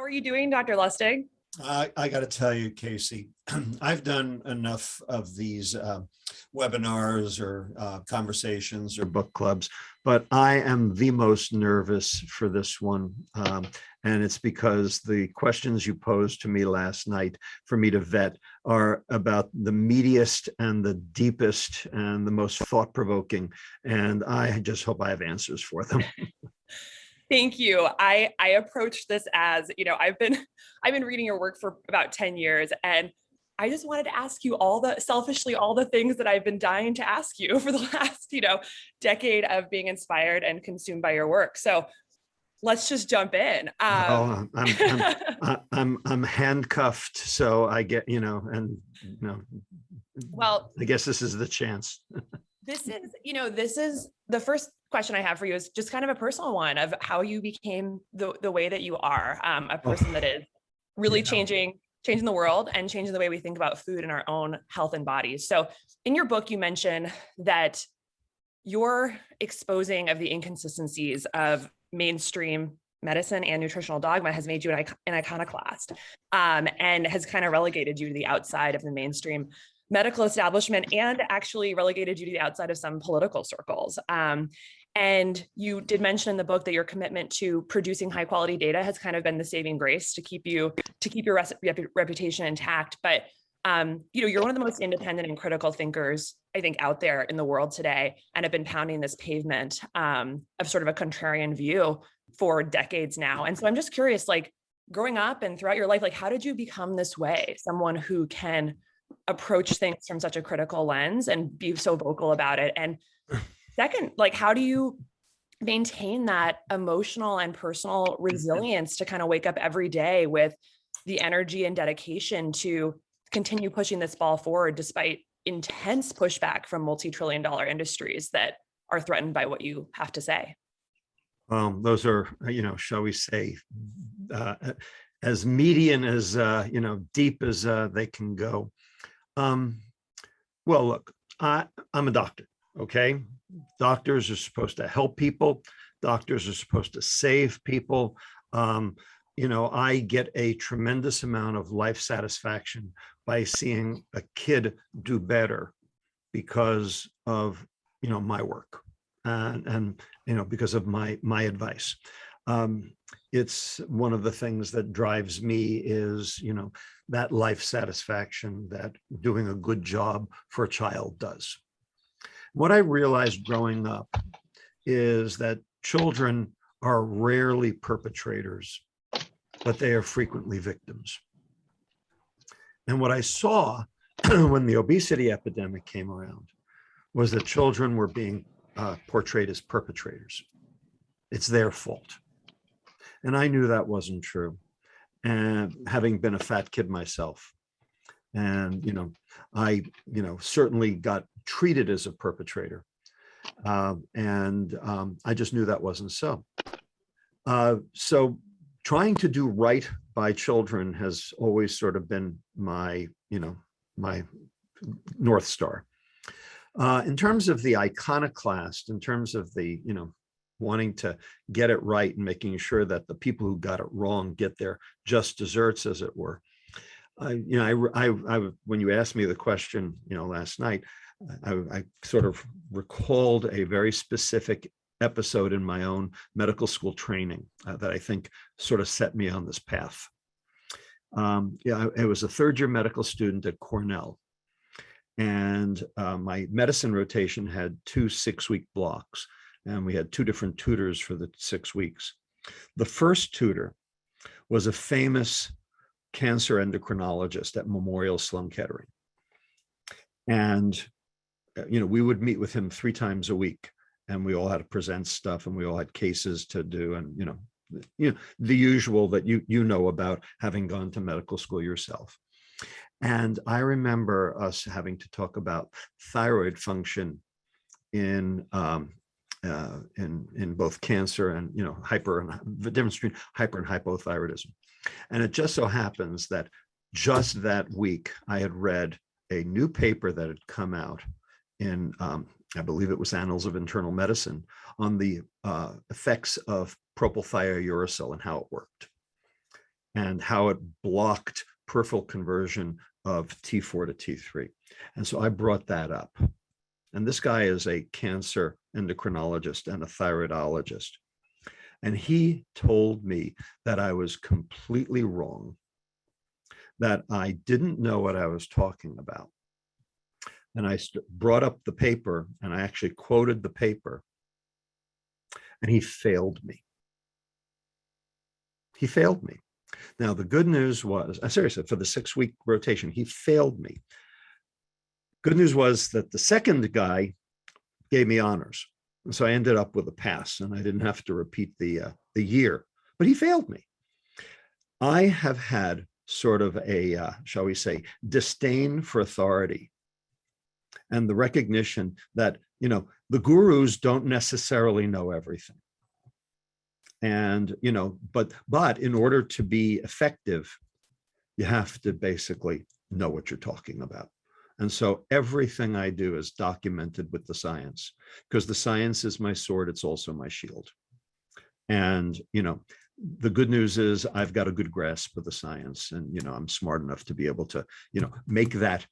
are you doing, Dr. Lustig? I got to tell you, Casey, I've done enough of these webinars or conversations or book clubs, but I am the most nervous for this one. And it's because the questions you posed to me last night for me to vet are about the meatiest and the deepest and the most thought-provoking. And I just hope I have answers for them. Thank you. I approach this as, I've been reading your work for about 10 years, and I just wanted to ask you all the things that I've been dying to ask you for the last, decade of being inspired and consumed by your work. So let's just jump in. I'm handcuffed, so I get, well, I guess this is the chance. This is the first question I have for you is just kind of a personal one of how you became the way that you are, a person that is really changing the world and changing the way we think about food and our own health and bodies. So in your book, you mention that your exposing of the inconsistencies of mainstream medicine and nutritional dogma has made you an iconoclast, and has kind of relegated you to the outside of the mainstream medical establishment and actually relegated you to the outside of some political circles. And you did mention in the book that your commitment to producing high quality data has kind of been the saving grace to keep your reputation intact. But you're one of the most independent and critical thinkers, I think, out there in the world today, and have been pounding this pavement of sort of a contrarian view for decades now. And so I'm just curious, like growing up and throughout your life, like how did you become this way? Someone who can approach things from such a critical lens and be so vocal about it. And second, like, how do you maintain that emotional and personal resilience to kind of wake up every day with the energy and dedication to continue pushing this ball forward despite intense pushback from multi-trillion-dollar industries that are threatened by what you have to say? Those are, shall we say, as median as, deep as they can go. Well, look, I'm a doctor, okay? Doctors are supposed to help people. Doctors are supposed to save people. I get a tremendous amount of life satisfaction by seeing a kid do better because of, my work and because of my advice. It's one of the things that drives me is, that life satisfaction that doing a good job for a child does. What I realized growing up is that children are rarely perpetrators, but they are frequently victims. And what I saw when the obesity epidemic came around was that children were being portrayed as perpetrators. It's their fault. And I knew that wasn't true. And having been a fat kid myself, and, I, certainly got treated as a perpetrator. And I just knew that wasn't so. So trying to do right by children has always sort of been my, my North Star. In terms of the iconoclast, in terms of the, wanting to get it right and making sure that the people who got it wrong get their just desserts, as it were. When you asked me the question, last night, I sort of recalled a very specific episode in my own medical school training that I think sort of set me on this path. I was a third-year medical student at Cornell, and my medicine rotation had 2 6-week blocks. And we had 2 different tutors for the 6 weeks. The first tutor was a famous cancer endocrinologist at Memorial Sloan Kettering. And, we would meet with him 3 times a week, and we all had to present stuff, and we all had cases to do, and, the usual that you know about having gone to medical school yourself. And I remember us having to talk about thyroid function in both cancer and, the difference between hyper and hypothyroidism. And it just so happens that just that week, I had read a new paper that had come out in, I believe it was Annals of Internal Medicine, on the effects of propylthiouracil and how it worked. and how it blocked peripheral conversion of T4 to T3. And so I brought that up. And this guy is a cancer endocrinologist and a thyroidologist. And he told me that I was completely wrong, that I didn't know what I was talking about. And I brought up the paper, and I actually quoted the paper, and he failed me. He failed me. Now, the good news was, seriously, for the 6-week rotation, he failed me. Good news was that the second guy gave me honors. And so I ended up with a pass, and I didn't have to repeat the year, but he failed me. I have had sort of a, shall we say, disdain for authority, and the recognition that, the gurus don't necessarily know everything. And, but in order to be effective, you have to basically know what you're talking about. And so everything I do is documented with the science, because the science is my sword. It's also my shield. And, the good news is I've got a good grasp of the science, and, I'm smart enough to be able to, make that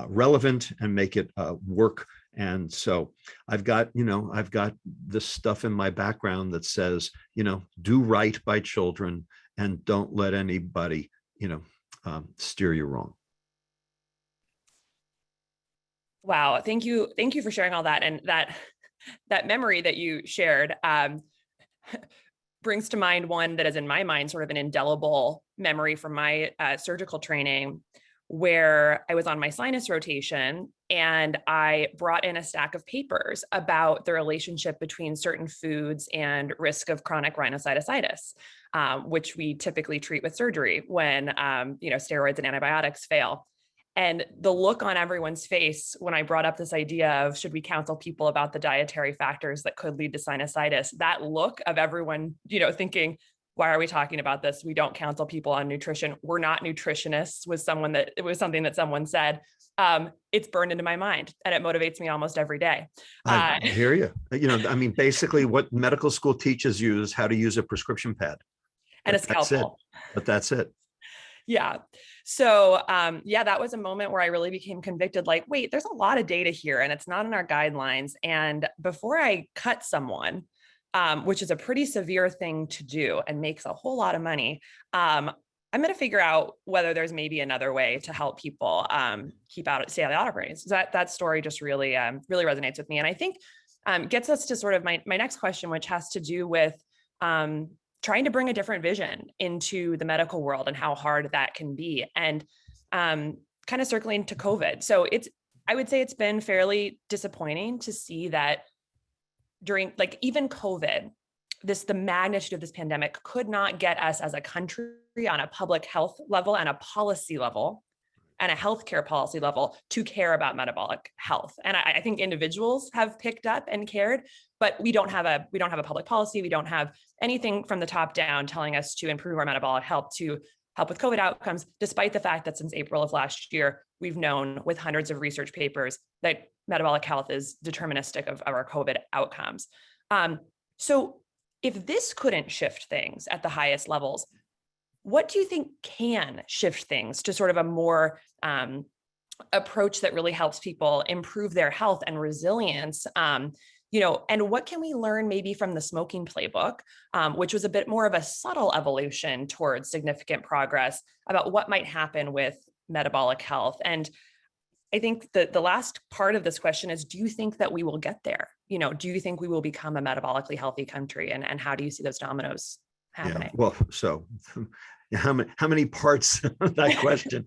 relevant and make it work. And so I've got this stuff in my background that says, do right by children and don't let anybody, steer you wrong. Wow. Thank you. Thank you for sharing all that. And that memory that you shared brings to mind one that is in my mind sort of an indelible memory from my surgical training, where I was on my sinus rotation and I brought in a stack of papers about the relationship between certain foods and risk of chronic rhinosinusitis, which we typically treat with surgery when, steroids and antibiotics fail. And the look on everyone's face when I brought up this idea of should we counsel people about the dietary factors that could lead to sinusitis, that look of everyone, thinking, why are we talking about this? We don't counsel people on nutrition. We're not nutritionists, was something that someone said. It's burned into my mind, and it motivates me almost every day. I hear you. Basically what medical school teaches you is how to use a prescription pad. And a scalpel. But that's it. Yeah. So, that was a moment where I really became convicted, like, wait, there's a lot of data here and it's not in our guidelines. And before I cut someone, which is a pretty severe thing to do and makes a whole lot of money, I'm going to figure out whether there's maybe another way to help people stay out of operating. So that story just really resonates with me. And I think gets us to sort of my next question, which has to do with trying to bring a different vision into the medical world and how hard that can be. And kind of circling to COVID. So I would say it's been fairly disappointing to see that during even COVID, the magnitude of this pandemic could not get us as a country on a public health level and a policy level and a healthcare policy level to care about metabolic health. And I think individuals have picked up and cared, but we don't have a public policy. We don't have anything from the top down telling us to improve our metabolic health, to help with COVID outcomes, despite the fact that since April of last year, we've known with hundreds of research papers that metabolic health is deterministic of our COVID outcomes. So if this couldn't shift things at the highest levels, what do you think can shift things to sort of a more approach that really helps people improve their health and resilience? And what can we learn maybe from the smoking playbook, which was a bit more of a subtle evolution towards significant progress about what might happen with metabolic health? And I think that the last part of this question is, do you think that we will get there? Do you think we will become a metabolically healthy country? And how do you see those dominoes happening? Yeah. Well, so how many parts of that question?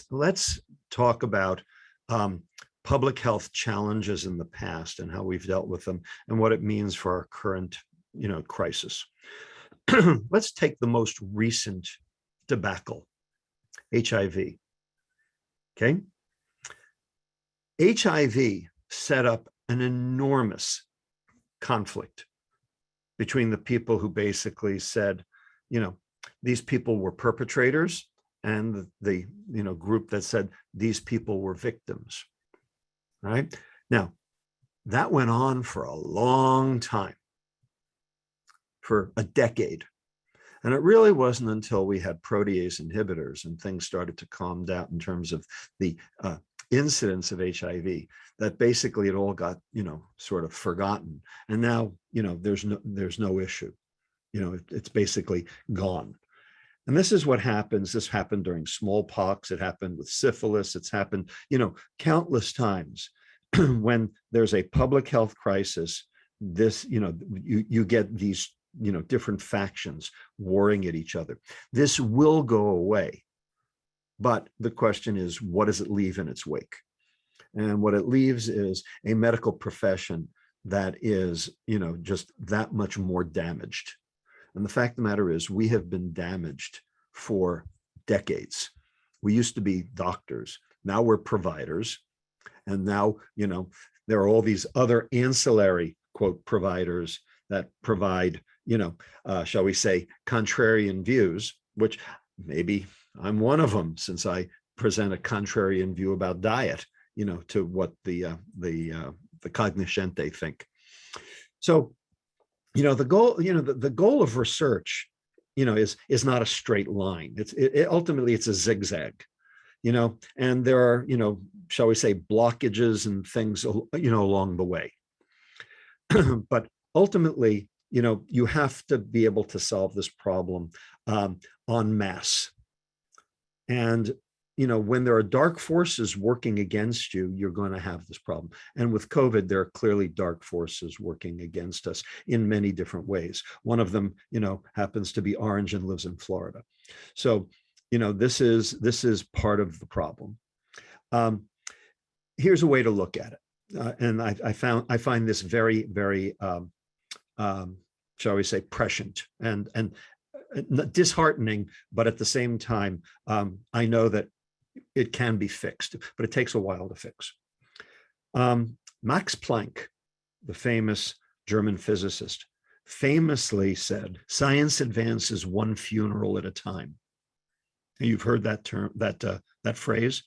Let's talk about public health challenges in the past and how we've dealt with them and what it means for our current, crisis. Let's take the most recent debacle, HIV. Okay. HIV set up an enormous conflict between the people who basically said, these people were perpetrators, and the group that said these people were victims. Right? Now, that went on for a long time. for a decade. And it really wasn't until we had protease inhibitors and things started to calm down in terms of the incidence of HIV that basically it all got, sort of forgotten. And now, there's no issue. It's basically gone. And this is what happens. This happened during smallpox. It happened with syphilis. It's happened, countless times. When there's a public health crisis, this, you get these different factions warring at each other. This will go away. But the question is, what does it leave in its wake? And what it leaves is a medical profession that is, just that much more damaged. And the fact of the matter is, we have been damaged for decades. We used to be doctors. Now we're providers. And now, there are all these other ancillary, quote, providers that provide, shall we say, contrarian views, which maybe I'm one of them, since I present a contrarian view about diet, to what the cognoscente think. So, the goal, the goal of research, is not a straight line. It ultimately it's a zigzag, and there are, shall we say, blockages and things, along the way. But ultimately, you have to be able to solve this problem en masse. And, when there are dark forces working against you, you're going to have this problem. And with COVID, there are clearly dark forces working against us in many different ways. One of them, happens to be orange and lives in Florida. So, this is part of the problem. Here's a way to look at it. And I find this very, very, shall we say, prescient and disheartening, but at the same time, I know that it can be fixed, but it takes a while to fix. Max Planck, the famous German physicist, famously said, "Science advances one funeral at a time." You've heard that term, that phrase.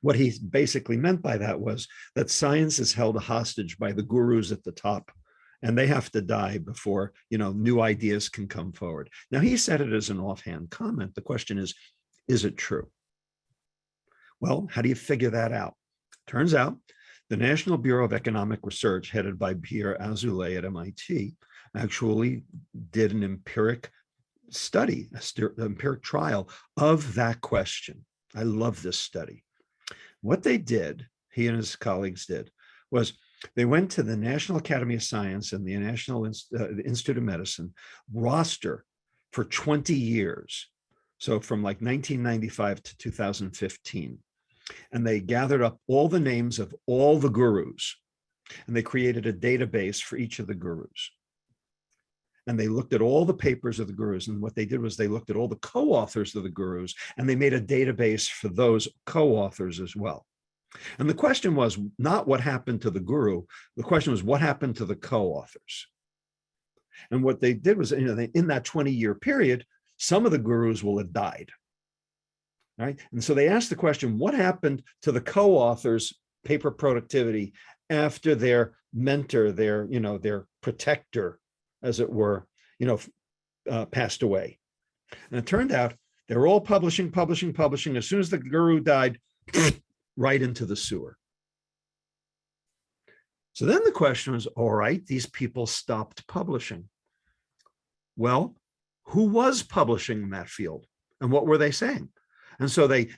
What he basically meant by that was that science is held hostage by the gurus at the top, and they have to die before, new ideas can come forward. Now, he said it as an offhand comment. The question is it true? Well, how do you figure that out? Turns out the National Bureau of Economic Research, headed by Pierre Azoulay at MIT, actually did an empiric study, an empiric trial of that question. I love this study. What they did, he and his colleagues did, was they went to the National Academy of Science and the National Institute of Medicine roster for 20 years. So from like 1995 to 2015. And they gathered up all the names of all the gurus, and they created a database for each of the gurus. And they looked at all the papers of the gurus. And what they did was they looked at all the co-authors of the gurus, and they made a database for those co-authors as well. And the question was not what happened to the guru. The question was what happened to the co-authors. And what they did was, in that 20-year period, some of the gurus will have died. Right? And so they asked the question, what happened to the co-authors' paper productivity after their mentor, their protector, as it were, passed away? And it turned out they were all publishing. As soon as the guru died, right into the sewer. So then the question was, all right, these people stopped publishing. Well, who was publishing in that field? And what were they saying? And so they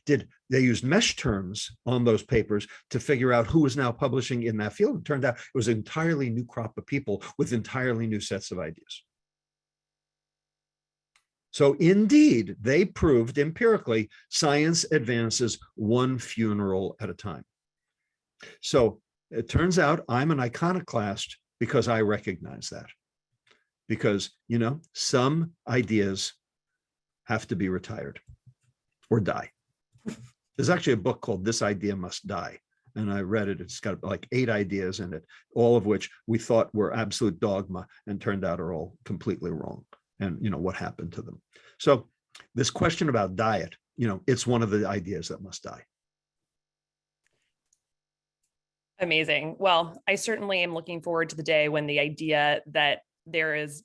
used mesh terms on those papers to figure out who was now publishing in that field. It turned out it was an entirely new crop of people with entirely new sets of ideas. So indeed, they proved empirically science advances one funeral at a time. So it turns out I'm an iconoclast because I recognize that. Because, some ideas have to be retired or die. There's actually a book called This Idea Must Die. And I read it. It's got like 8 ideas in it, all of which we thought were absolute dogma and turned out are all completely wrong. And, what happened to them. So this question about diet, it's one of the ideas that must die. Amazing. Well, I certainly am looking forward to the day when the idea that there is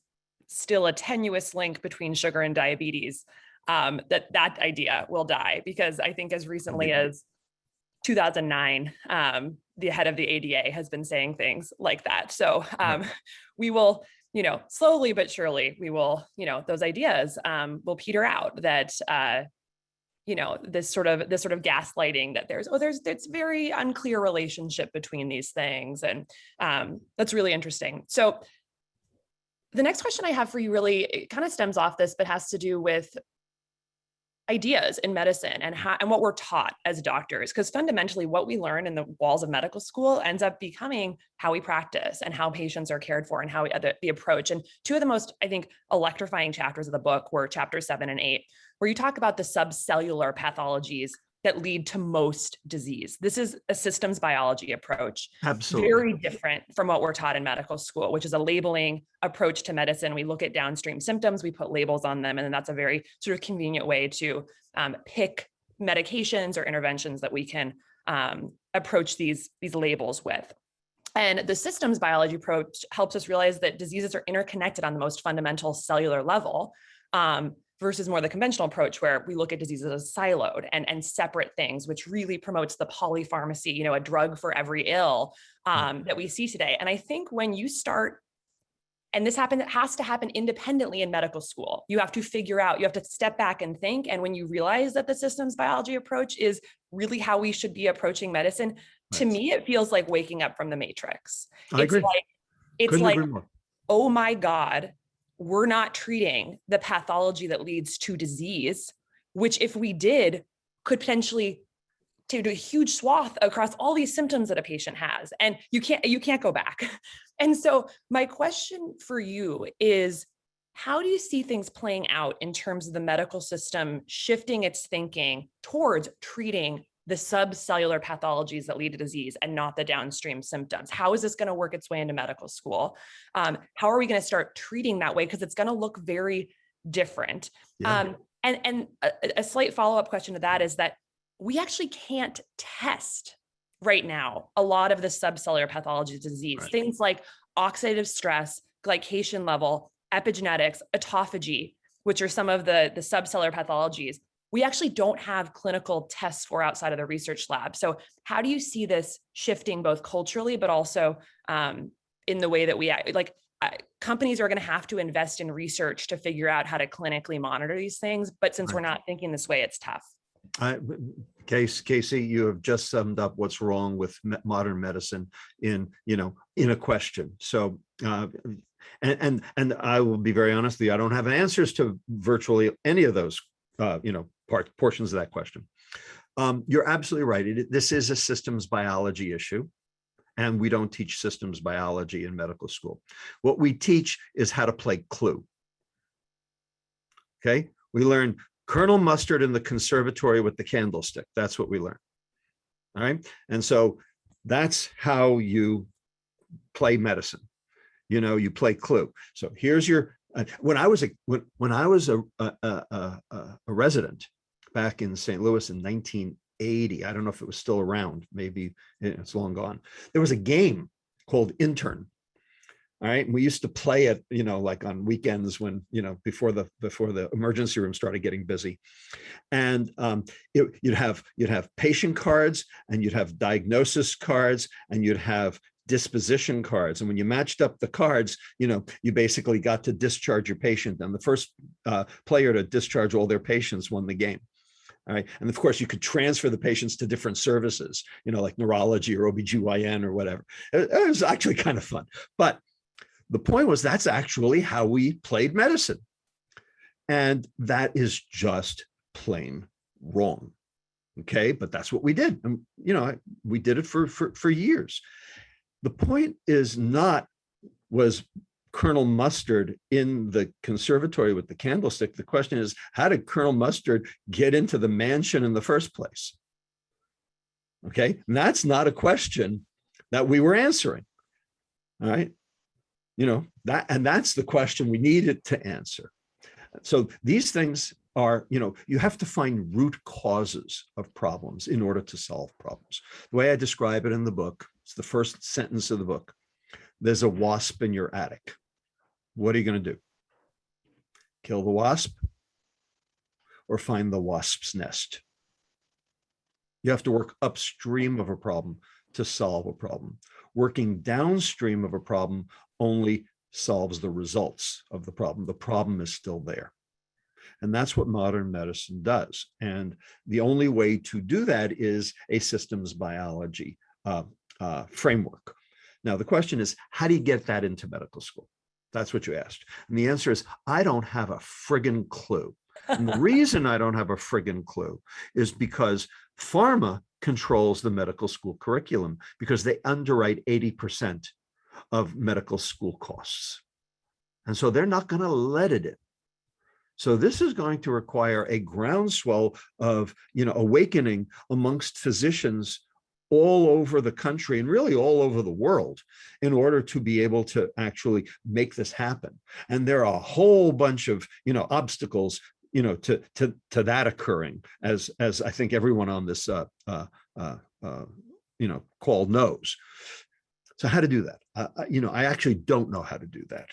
still a tenuous link between sugar and diabetes, that idea will die, because I think as recently as 2009, the head of the ADA has been saying things like that. So we will, slowly but surely, we will, those ideas will peter out, that this sort of gaslighting that there's very unclear relationship between these things. And that's really interesting. So the next question I have for you really, it kind of stems off this, but has to do with ideas in medicine and what we're taught as doctors, because fundamentally what we learn in the walls of medical school ends up becoming how we practice and how patients are cared for and how the approach. And two of the most, I think, electrifying chapters of the book were chapters 7 and 8, where you talk about the subcellular pathologies that lead to most disease. This is a systems biology approach. Absolutely. Very different from what we're taught in medical school, which is a labeling approach to medicine. We look at downstream symptoms, we put labels on them, and then that's a very sort of convenient way to pick medications or interventions that we can approach these labels with. And the systems biology approach helps us realize that diseases are interconnected on the most fundamental cellular level, versus more the conventional approach where we look at diseases as siloed and separate things, which really promotes the polypharmacy, a drug for every ill that we see today. And I think when you start, and it has to happen independently in medical school. You have to figure out, you have to step back and think. And when you realize that the systems biology approach is really how we should be approaching medicine, to me, it feels like waking up from the matrix. I agree. It's like, oh my God, we're not treating the pathology that leads to disease, which if we did, could potentially do a huge swath across all these symptoms that a patient has. And you can't go back. And so my question for you is, how do you see things playing out in terms of the medical system shifting its thinking towards treating the subcellular pathologies that lead to disease and not the downstream symptoms? How is this going to work its way into medical school? How are we going to start treating that way? Because it's going to look very different. Yeah. And a slight follow-up question to that is that we actually can't test right now a lot of the subcellular pathology of disease, right. Things like oxidative stress, glycation level, epigenetics, autophagy, which are some of the subcellular pathologies. We actually don't have clinical tests for outside of the research lab. So how do you see this shifting both culturally, but also in the way that we act? Companies are going to have to invest in research to figure out how to clinically monitor these things. But since we're not thinking this way, it's tough. Casey, you have just summed up what's wrong with modern medicine in a question. So, and I will be very honest with you, I don't have answers to virtually any of those, portions of that question. You're absolutely right. This is a systems biology issue, and we don't teach systems biology in medical school. What we teach is how to play Clue. Okay, we learn Colonel Mustard in the conservatory with the candlestick. That's what we learn. All right, and so that's how you play medicine. You play Clue. So here's your. When I was a resident back in St. Louis in 1980, I don't know if it was still around, maybe it's long gone. There was a game called Intern. All right. And we used to play it, like on weekends when, before the emergency room started getting busy. And you'd have patient cards, and you'd have diagnosis cards, and you'd have disposition cards. And when you matched up the cards, you basically got to discharge your patient. And the first player to discharge all their patients won the game. All right. And of course, you could transfer the patients to different services, like neurology or OBGYN or whatever. It was actually kind of fun. But the point was, that's actually how we played medicine. And that is just plain wrong. Okay. But that's what we did. And, we did it for years. The point is not, was Colonel Mustard in the conservatory with the candlestick. The question is, how did Colonel Mustard get into the mansion in the first place? Okay. And that's not a question that we were answering. All right. That's the question we needed to answer. So these things are, you have to find root causes of problems in order to solve problems. The way I describe it in the book, it's the first sentence of the book. There's a wasp in your attic. What are you going to do? Kill the wasp or find the wasp's nest. You have to work upstream of a problem to solve a problem. Working downstream of a problem only solves the results of the problem. The problem is still there. And that's what modern medicine does. And the only way to do that is a systems biology framework. Now, the question is, how do you get that into medical school? That's what you asked. And the answer is, I don't have a friggin' clue. And the reason I don't have a friggin' clue is because Pharma controls the medical school curriculum because they underwrite 80% of medical school costs. And so they're not going to let it in. So this is going to require a groundswell of, awakening amongst physicians all over the country and really all over the world in order to be able to actually make this happen. And there are a whole bunch of, obstacles, to that occurring, as I think everyone on this, call knows. So how to do that? I actually don't know how to do that.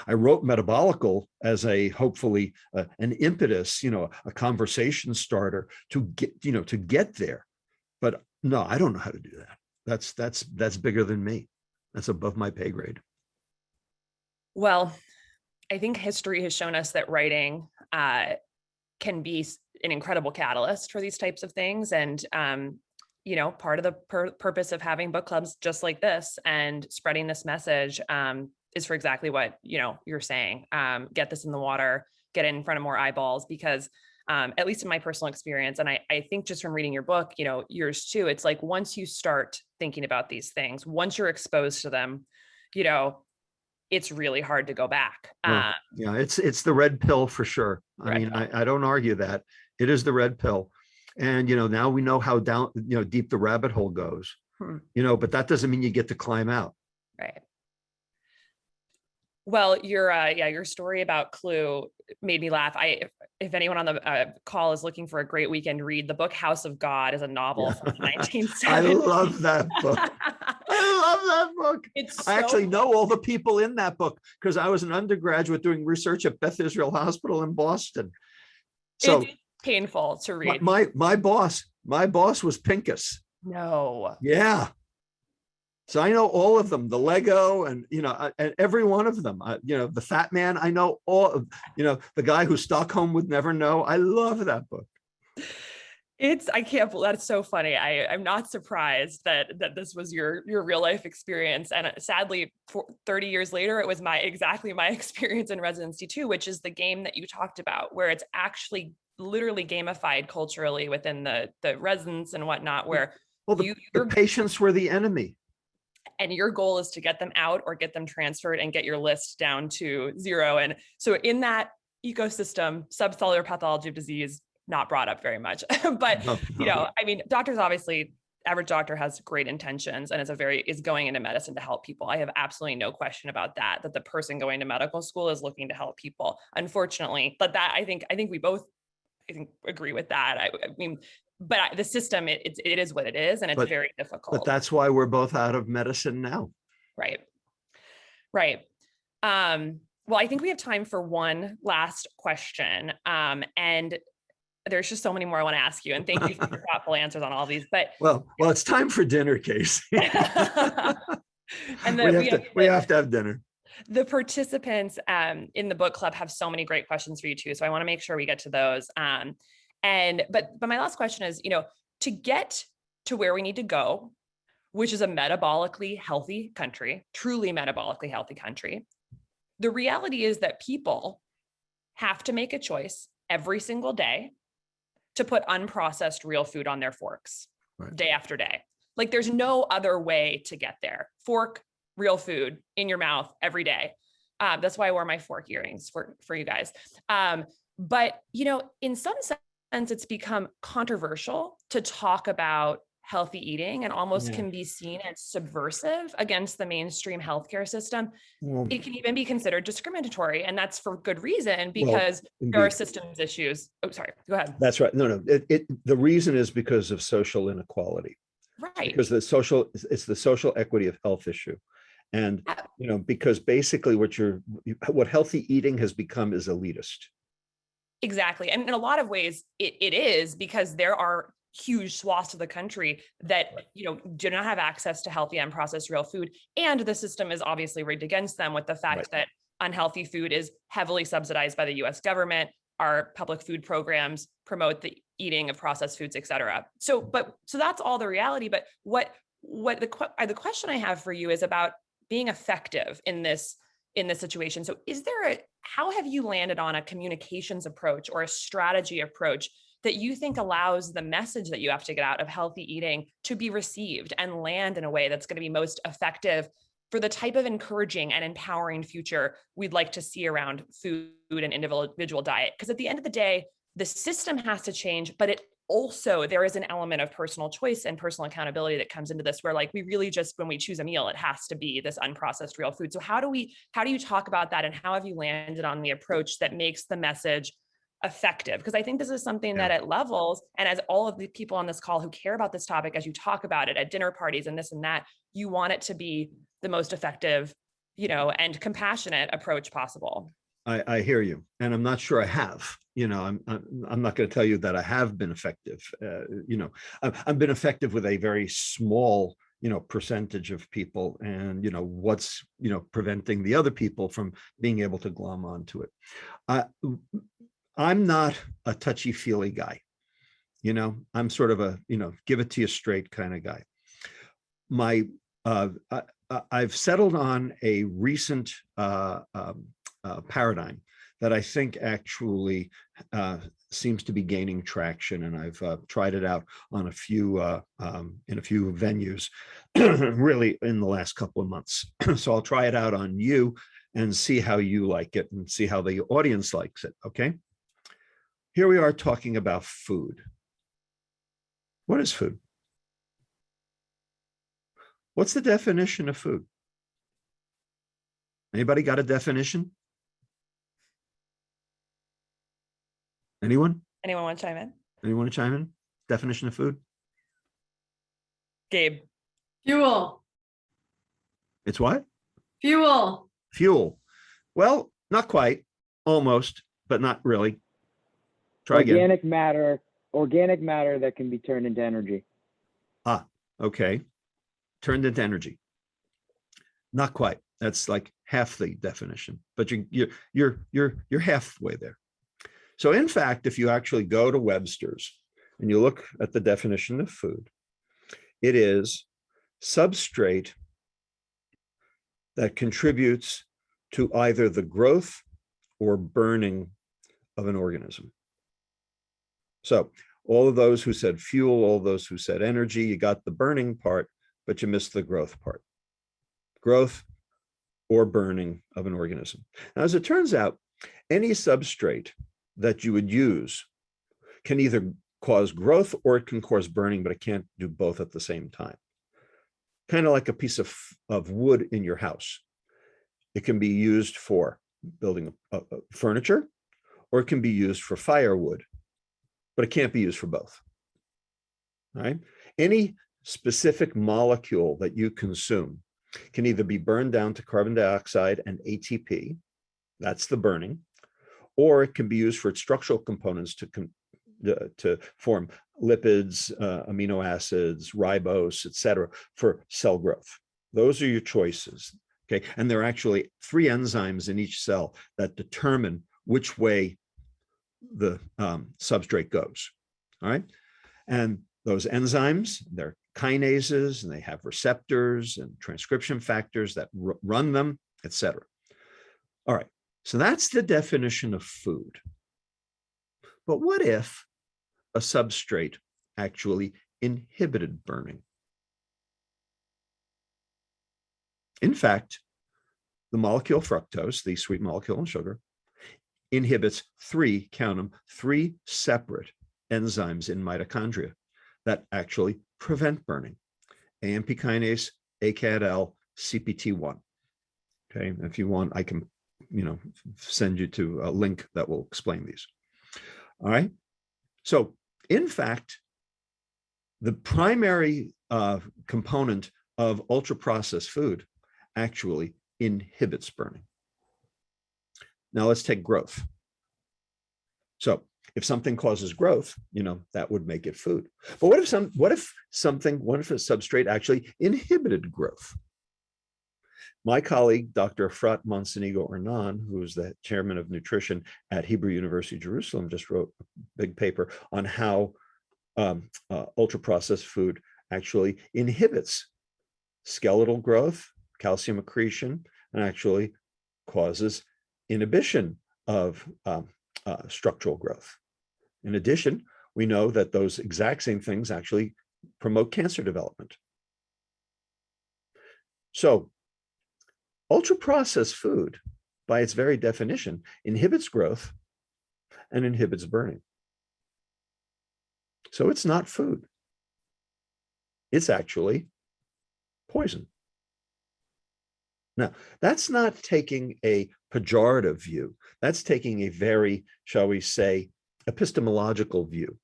I wrote Metabolical as a hopefully an impetus, a conversation starter to get there. But no, I don't know how to do that. That's bigger than me. That's above my pay grade. Well, I think history has shown us that writing can be an incredible catalyst for these types of things. And, part of the purpose of having book clubs just like this and spreading this message is for exactly what, you're saying. Get this in the water, get it in front of more eyeballs, because at least in my personal experience, and I think just from reading your book, yours too, it's like once you start thinking about these things, once you're exposed to them, it's really hard to go back. Well, yeah, it's the red pill for sure. I don't argue that. It is the red pill. And, now we know how down, deep the rabbit hole goes, but that doesn't mean you get to climb out. Right. Well, your story about Clue made me laugh. If anyone on the call is looking for a great weekend read, the book House of God is a novel from the 1970s. I love that book. I love that book. I actually know all the people in that book because I was an undergraduate doing research at Beth Israel Hospital in Boston. So it's painful to read. My boss was Pincus. No. Yeah. So I know all of them, the Lego and, and every one of them, the fat man, I know all of, the guy who Stockholm would never know. I love that book. I can't believe that's so funny. I'm not surprised that this was your real life experience. And sadly, 30 years later, it was exactly my experience in residency too, which is the game that you talked about, where it's actually literally gamified culturally within the residents and whatnot, where the patients were the enemy. And your goal is to get them out or get them transferred and get your list down to 0. And so in that ecosystem, subcellular pathology of disease, not brought up very much, but doctors, obviously, average doctor has great intentions and is going into medicine to help people. I have absolutely no question about that the person going to medical school is looking to help people, unfortunately. But that, I think we both, agree with that. But the system, it is what it is, and it's very difficult. But that's why we're both out of medicine now. Right. Well, I think we have time for one last question. And there's just so many more I want to ask you. And thank you for your thoughtful answers on all these. But well, it's time for dinner, Casey. And we have to have dinner. The participants in the book club have so many great questions for you too. So I want to make sure we get to those. But my last question is, to get to where we need to go, which is a metabolically healthy country, truly metabolically healthy country. The reality is that people have to make a choice every single day to put unprocessed real food on their forks, day after day. Like there's no other way to get there. Fork, real food in your mouth every day. That's why I wore my fork earrings for you guys. But, in some sense, it's become controversial to talk about healthy eating and almost can be seen as subversive against the mainstream healthcare system. It can even be considered discriminatory. And that's for good reason, because there are systems issues. Oh, sorry, go ahead. That's right. No. The reason is because of social inequality. Right. Because it's the social equity of health issue. And, because basically what healthy eating has become is elitist. Exactly. And in a lot of ways, it is, because there are huge swaths of the country that, do not have access to healthy unprocessed real food. And the system is obviously rigged against them with the fact that unhealthy food is heavily subsidized by the US government. Our public food programs promote the eating of processed foods, et cetera. So that's all the reality. But the question I have for you is about being effective in this situation. So how have you landed on a communications approach or a strategy approach that you think allows the message that you have to get out of healthy eating to be received and land in a way that's going to be most effective for the type of encouraging and empowering future we'd like to see around food and individual diet? Because at the end of the day, the system has to change, but there is an element of personal choice and personal accountability that comes into this, where we really just, when we choose a meal, it has to be this unprocessed real food. So how do you talk about that, and how have you landed on the approach that makes the message effective? Because I think this is something that at levels, and as all of the people on this call who care about this topic, as you talk about it at dinner parties and this and that, you want it to be the most effective, and compassionate approach possible. I hear you, and I'm not sure I have. I'm not going to tell you that I have been effective. I've been effective with a very small, percentage of people, and what's preventing the other people from being able to glom onto it. I'm not a touchy-feely guy. I'm sort of a give it to you straight kind of guy. I've settled on a recent paradigm that I think actually seems to be gaining traction, and I've tried it out on a few in a few venues, really in the last couple of months. So I'll try it out on you and see how you like it and see how the audience likes it. Okay. Here we are talking about food. What is food? What's the definition of food? Anybody got a definition? Anyone? Anyone want to chime in? Anyone want to chime in? Definition of food? Gabe. Fuel. It's what? Fuel. Fuel. Well, not quite. Almost, but not really. Try again. Organic matter that can be turned into energy. Ah, okay. Turned into energy. Not quite. That's like half the definition, but you're halfway there. So in fact, if you actually go to Webster's and you look at the definition of food, it is substrate that contributes to either the growth or burning of an organism. So all of those who said fuel, all those who said energy, you got the burning part, but you missed the growth part. Growth or burning of an organism. Now, as it turns out, any substrate that you would use can either cause growth or it can cause burning, but it can't do both at the same time. Kind of like a piece of wood in your house. It can be used for building furniture, or it can be used for firewood, but it can't be used for both. All right? Any specific molecule that you consume can either be burned down to carbon dioxide and ATP, that's the burning, or it can be used for its structural components to form lipids, amino acids, ribose, et cetera, for cell growth. Those are your choices, okay? And there are actually 3 enzymes in each cell that determine which way the substrate goes, all right? And those enzymes, they're kinases, and they have receptors and transcription factors that run them, et cetera. All right, so that's the definition of food. But what if a substrate actually inhibited burning? In fact, the molecule fructose, the sweet molecule in sugar, inhibits 3, count them, 3 separate enzymes in mitochondria that actually prevent burning. AMP kinase, ACAD-L, CPT1. Okay, if you want, I can, send you to a link that will explain these. All right. So, in fact, the primary component of ultra-processed food actually inhibits burning. Now let's take growth. So if something causes growth, that would make it food. But what if a substrate actually inhibited growth? My colleague, Dr. Efrat Monsenigo-Hernan, who is the chairman of nutrition at Hebrew University, Jerusalem, just wrote a big paper on how ultra-processed food actually inhibits skeletal growth, calcium accretion, and actually causes inhibition of structural growth. In addition, we know that those exact same things actually promote cancer development. So ultra-processed food, by its very definition, inhibits growth and inhibits burning. So it's not food. It's actually poison. Now, that's not taking a pejorative view. That's taking a very, shall we say, epistemological view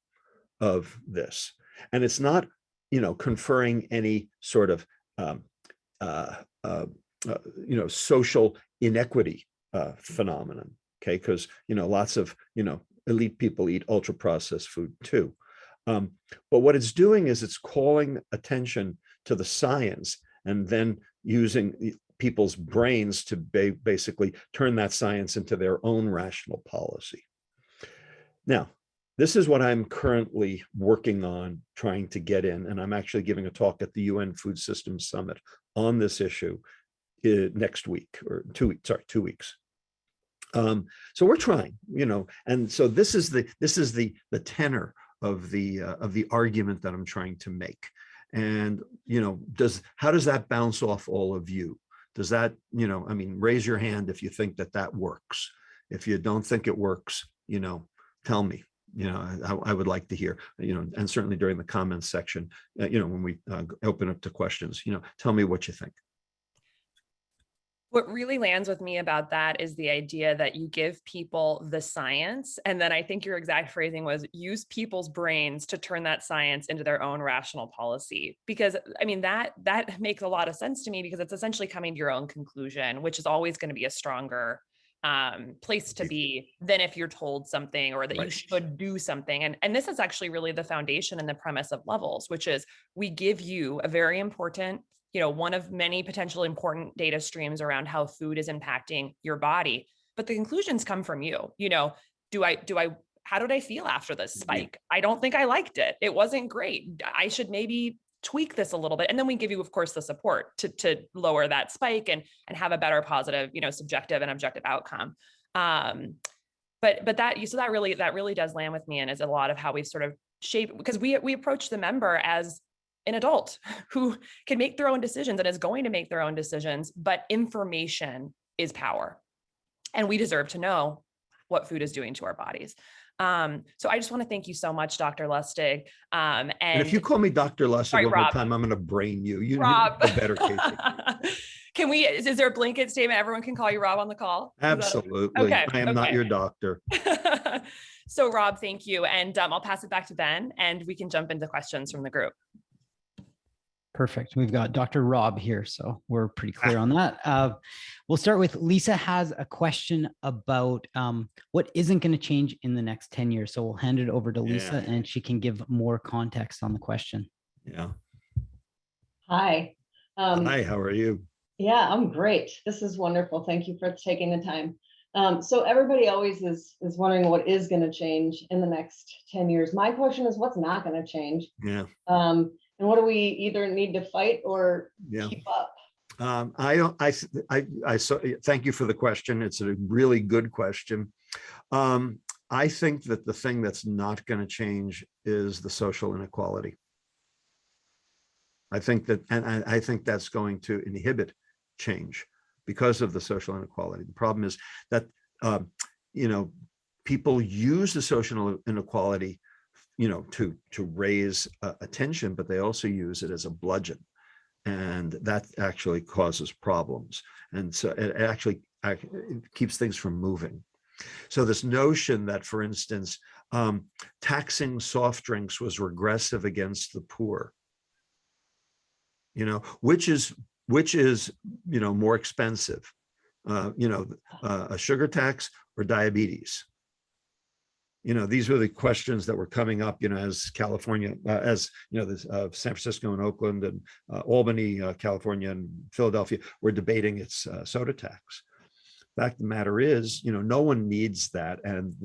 of this. And it's not, conferring any sort of, social inequity phenomenon, okay? Because, lots of, elite people eat ultra-processed food too. But what it's doing is it's calling attention to the science and then using people's brains to basically turn that science into their own rational policy. Now, this is what I'm currently working on trying to get in, and I'm actually giving a talk at the UN Food Systems Summit on this issue next week, or 2 weeks, sorry, 2 weeks. So we're trying, and so this is the tenor of the argument that I'm trying to make. And, how does that bounce off all of you? Does that, raise your hand if you think that works. If you don't think it works, tell me. I would like to hear, and certainly during the comments section, when we open up to questions, tell me what you think. What really lands with me about that is the idea that you give people the science. And then I think your exact phrasing was use people's brains to turn that science into their own rational policy. Because that makes a lot of sense to me, because it's essentially coming to your own conclusion, which is always going to be a stronger place to be than if you're told something or that you should do something. And this is actually really the foundation and the premise of Levels, which is we give you a very important, one of many potential important data streams around how food is impacting your body. But the conclusions come from you. How did I feel after this spike? I don't think I liked it. It wasn't great. I should maybe tweak this a little bit. And then we give you, of course, the support to lower that spike and have a better positive, subjective and objective outcome. But that really does land with me, and is a lot of how we sort of shape, because we approach the member as an adult who can make their own decisions and is going to make their own decisions, but information is power. And we deserve to know what food is doing to our bodies. So I just want to thank you so much, Dr. Lustig. And if you call me Dr. Lustig one Rob. more time, I'm going to brain you. You Rob. know better, Casey. Is there a blanket statement? Everyone can call you Rob on the call? Absolutely. Okay. I am not your doctor. So Rob, thank you. And I'll pass it back to Ben, and we can jump into questions from the group. Perfect. We've got Dr. Rob here, so we're pretty clear on that. We'll start with Lisa has a question about what isn't going to change in the next 10 years. So we'll hand it over to Lisa and she can give more context on the question. Yeah. Hi. Hi, how are you? Yeah, I'm great. This is wonderful. Thank you for taking the time. So everybody always is wondering what is going to change in the next 10 years. My question is, what's not going to change? Yeah. And what do we either need to fight or keep up? Thank you for the question. It's a really good question. I think that the thing that's not going to change is the social inequality. I think that, and I think that's going to inhibit change because of the social inequality. The problem is that, people use the social inequality to raise attention, but they also use it as a bludgeon, and that actually causes problems. And so it actually keeps things from moving. So this notion that, for instance, taxing soft drinks was regressive against the poor, which is which is, more expensive, a sugar tax or diabetes? These were the questions that were coming up, as California, San Francisco and Oakland and Albany, California and Philadelphia were debating its soda tax. Fact of the matter is, no one needs that. And,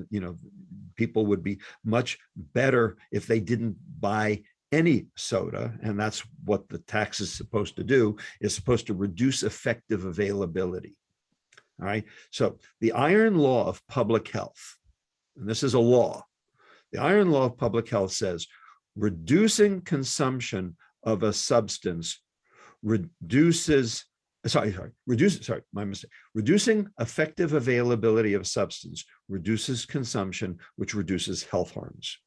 people would be much better if they didn't buy any soda. And that's what the tax is supposed to do, is supposed to reduce effective availability. All right. So the iron law of public health, and this is a law, the iron law of public health says reducing consumption of a substance reduces reducing effective availability of substance reduces consumption, which reduces health harms.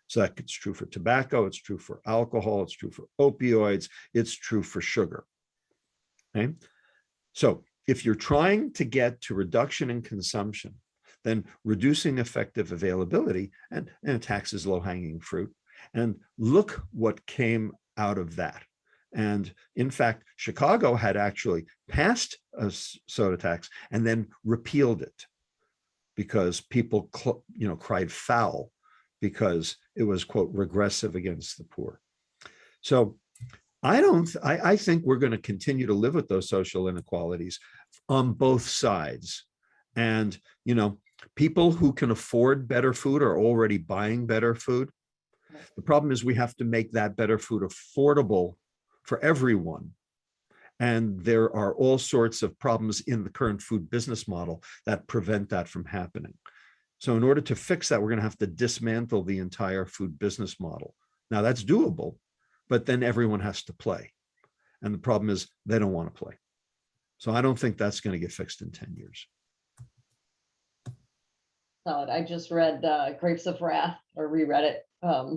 So that's true for tobacco, it's true for alcohol, it's true for opioids, it's true for sugar. Okay. So if you're trying to get to reduction in consumption, then reducing effective availability and a tax is low-hanging fruit. And look what came out of that. And in fact, Chicago had actually passed a soda tax and then repealed it because people, cried foul because it was, quote, regressive against the poor. So I think we're going to continue to live with those social inequalities on both sides. And, people who can afford better food are already buying better food. The problem is we have to make that better food affordable for everyone. And there are all sorts of problems in the current food business model that prevent that from happening. So in order to fix that, we're going to have to dismantle the entire food business model. Now that's doable, but then everyone has to play. And the problem is they don't want to play. So I don't think that's going to get fixed in 10 years. Solid. I just read Grapes of Wrath, or reread it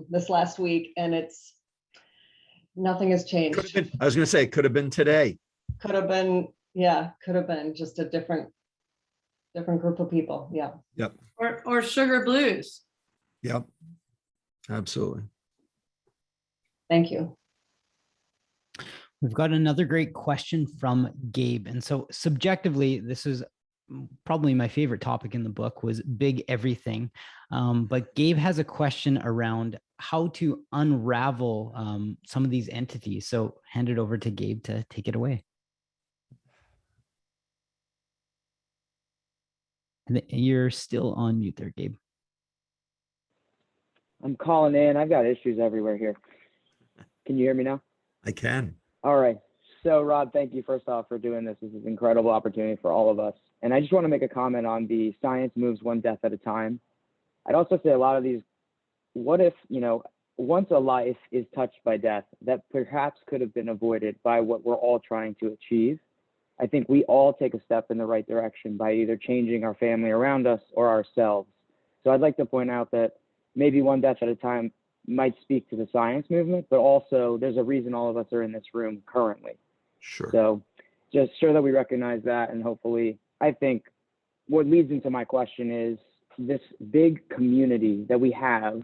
this last week, and nothing has changed. I was going to say, it could have been today. Could have been, yeah, could have been just a different group of people. Yeah. Yep. Or sugar blues. Yep. Absolutely. Thank you. We've got another great question from Gabe. And so subjectively, this is probably my favorite topic in the book, was big everything. But Gabe has a question around how to unravel some of these entities. So hand it over to Gabe to take it away. And you're still on mute there, Gabe. I'm calling in. I've got issues everywhere here. Can you hear me now? I can. All right. So Rob, thank you first off for doing this. This is an incredible opportunity for all of us. And I just want to make a comment on the science moves one death at a time. I'd also say a lot of these, what if, once a life is touched by death, that perhaps could have been avoided by what we're all trying to achieve. I think we all take a step in the right direction by either changing our family around us or ourselves. So I'd like to point out that maybe one death at a time might speak to the science movement, but also there's a reason all of us are in this room currently. Sure. So just sure that we recognize that. And hopefully, I think what leads into my question is this big community that we have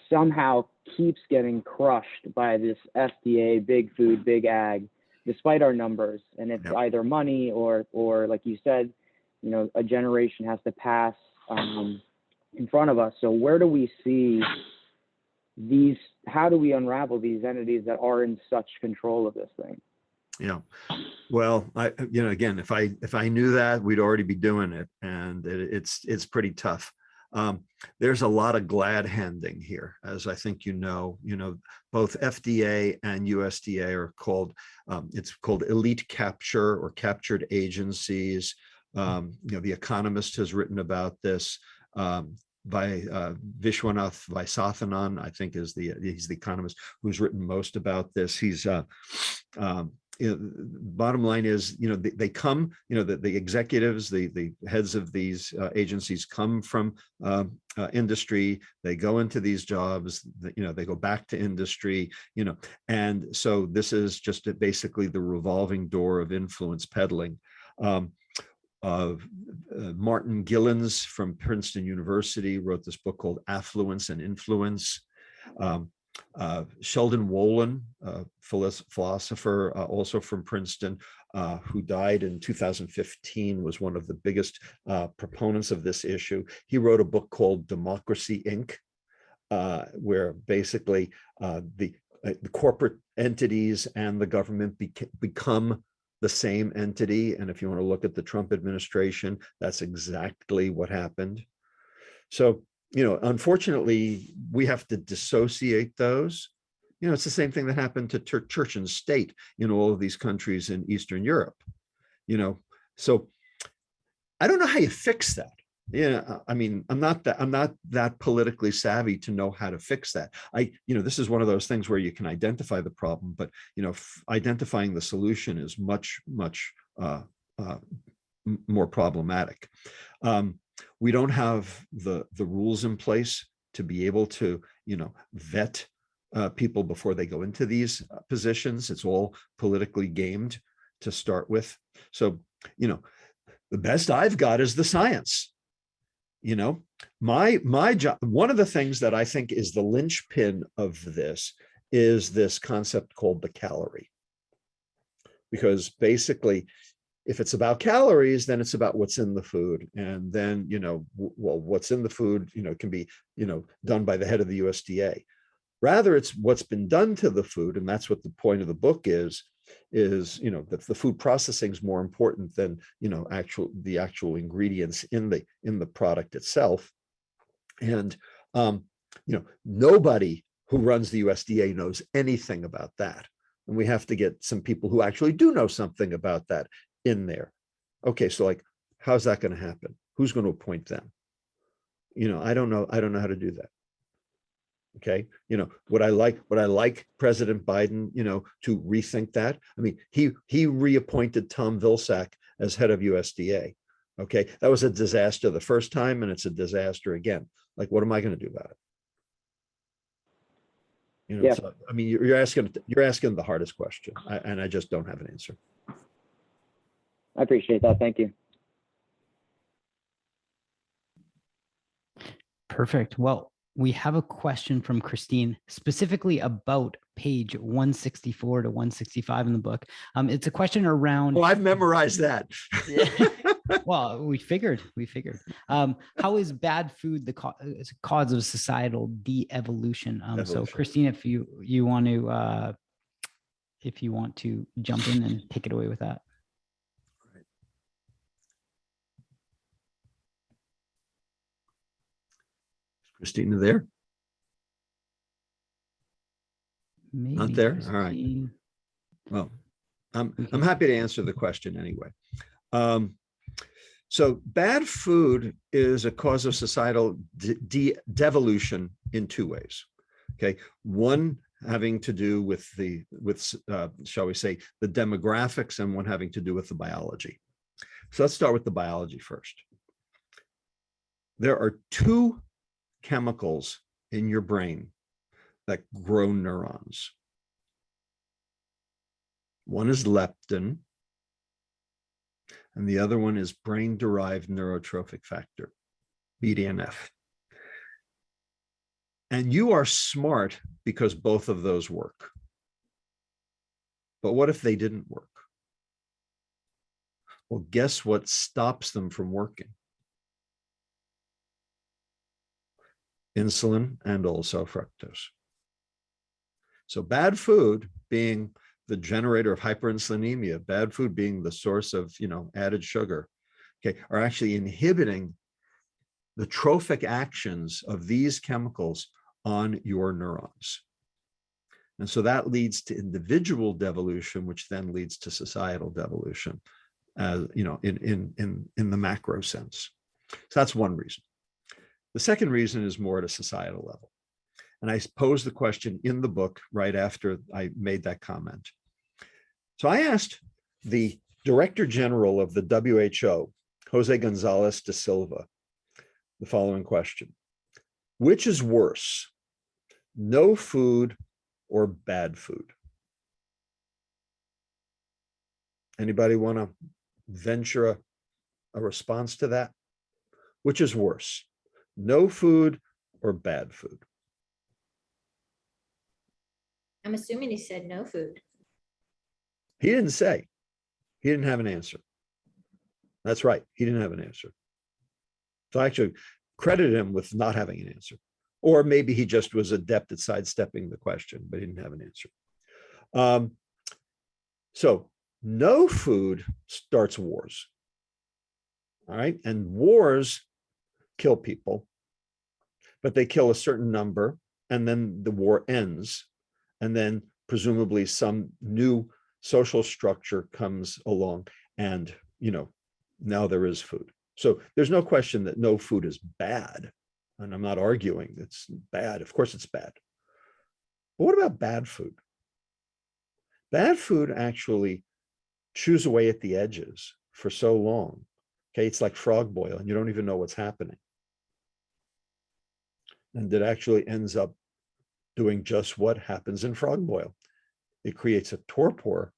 somehow keeps getting crushed by this FDA, big food, big ag, despite our numbers. And it's either money or like you said, a generation has to pass in front of us. So where do we see these, how do we unravel these entities that are in such control of this thing? Yeah. Well, again, if I knew that, we'd already be doing it, and it's pretty tough. There's a lot of glad handing here, as I think both FDA and USDA are called. It's called elite capture or captured agencies. The Economist has written about this. By Vishwanath Vaisathanan, I think he's the economist who's written most about this. He's bottom line is, they come, the executives, the heads of these agencies come from industry. They go into these jobs, they go back to industry, and so this is just basically the revolving door of influence peddling. Martin Gillens from Princeton University wrote this book called Affluence and Influence. Sheldon Wolin, philosopher, also from Princeton, who died in 2015, was one of the biggest proponents of this issue. He wrote a book called Democracy, Inc., where basically the corporate entities and the government become the same entity. And if you want to look at the Trump administration, that's exactly what happened. So, unfortunately, we have to dissociate those. It's the same thing that happened to church and state in all of these countries in Eastern Europe. So I don't know how you fix that. I mean, I'm not that politically savvy to know how to fix that. This is one of those things where you can identify the problem, but identifying the solution is much more problematic. We don't have the rules in place to be able to vet people before they go into these positions. It's all politically gamed to start with. So the best I've got is the science. My job, one of the things that I think is the linchpin of this is this concept called the calorie. Because basically, if it's about calories, then it's about what's in the food. And then, what's in the food, can be, done by the head of the USDA. Rather, it's what's been done to the food. And that's what the point of the book is that the food processing is more important than, the actual ingredients in the product itself. And, nobody who runs the USDA knows anything about that. And we have to get some people who actually do know something about that in there. Okay, so how's that going to happen? Who's going to appoint them? I don't know how to do that. Okay, would I like President Biden, to rethink that? I mean, he reappointed Tom Vilsack as head of USDA. Okay, that was a disaster the first time, and it's a disaster again. What am I going to do about it? Yeah. So, I mean, you're asking the hardest question, and I just don't have an answer. I appreciate that. Thank you. Perfect. Well, we have a question from Christine specifically about page 164 to 165 in the book. It's a question around. Oh, I've memorized that. Well, we figured. How is bad food the cause of societal de-evolution? So, Christine, if you want to jump in and take it away with that. Christina there? Maybe not there? Christine. All right. Well, I'm happy to answer the question anyway. So bad food is a cause of societal devolution in two ways. Okay, one having to do with shall we say, the demographics, and one having to do with the biology. So let's start with the biology first. There are two chemicals in your brain that grow neurons. One is leptin, and the other one is brain-derived neurotrophic factor, BDNF. And you are smart because both of those work. But what if they didn't work? Well, guess what stops them from working? Insulin and also fructose. So bad food being the generator of hyperinsulinemia, bad food being the source of, added sugar, okay, are actually inhibiting the trophic actions of these chemicals on your neurons. And so that leads to individual devolution, which then leads to societal devolution, in the macro sense. So that's one reason. The second reason is more at a societal level. And I posed the question in the book right after I made that comment. So I asked the Director General of the WHO, Jose Gonzalez de Silva, the following question: which is worse, no food or bad food? Anybody want to venture a response to that? Which is worse, no food or bad food? I'm assuming he said no food. He didn't say. He didn't have an answer. That's right. He didn't have an answer. So I actually credit him with not having an answer. Or maybe he just was adept at sidestepping the question, but he didn't have an answer. So no food starts wars. All right. And wars kill people, but they kill a certain number, and then the war ends. And then presumably some new social structure comes along, and, now there is food. So there's no question that no food is bad. And I'm not arguing it's bad. Of course it's bad. But what about bad food? Bad food actually chews away at the edges for so long. Okay, it's like frog boil, and you don't even know what's happening. And it actually ends up doing just what happens in frog boil. It creates a torpor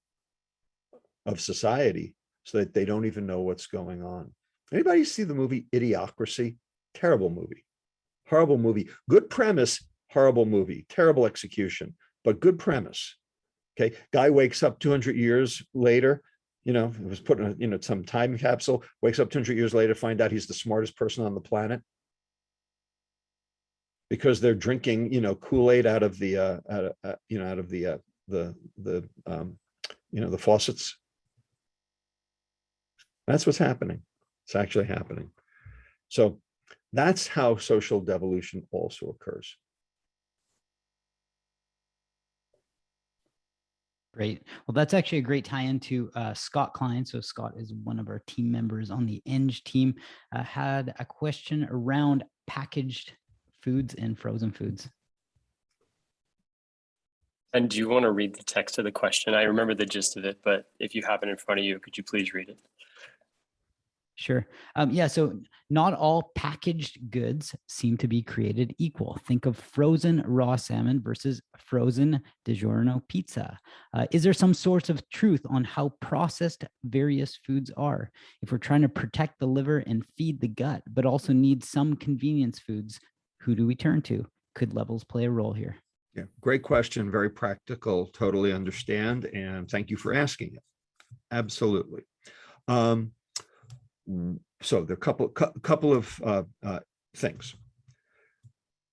of society so that they don't even know what's going on. Anybody see the movie Idiocracy? Terrible movie. Horrible movie. Good premise, horrible movie. Terrible execution, but good premise. Okay, guy wakes up 200 years later, it was put in some time capsule, wakes up 200 years later, find out he's the smartest person on the planet. Because they're drinking, Kool-Aid out of the the faucets. That's what's happening. It's actually happening. So that's how social devolution also occurs. Great. Well, that's actually a great tie into Scott Klein. So Scott is one of our team members on the Eng team. Had a question around packaged foods and frozen foods. And do you want to read the text of the question? I remember the gist of it, but if you have it in front of you, could you please read it? Sure. Yeah, so not all packaged goods seem to be created equal. Think of frozen raw salmon versus frozen DiGiorno pizza. Is there some source of truth on how processed various foods are? If we're trying to protect the liver and feed the gut, but also need some convenience foods, who do we turn to? Could levels play a role here? Yeah, great question. Very practical. Totally understand. And thank you for asking it. Absolutely. So there are a couple of things.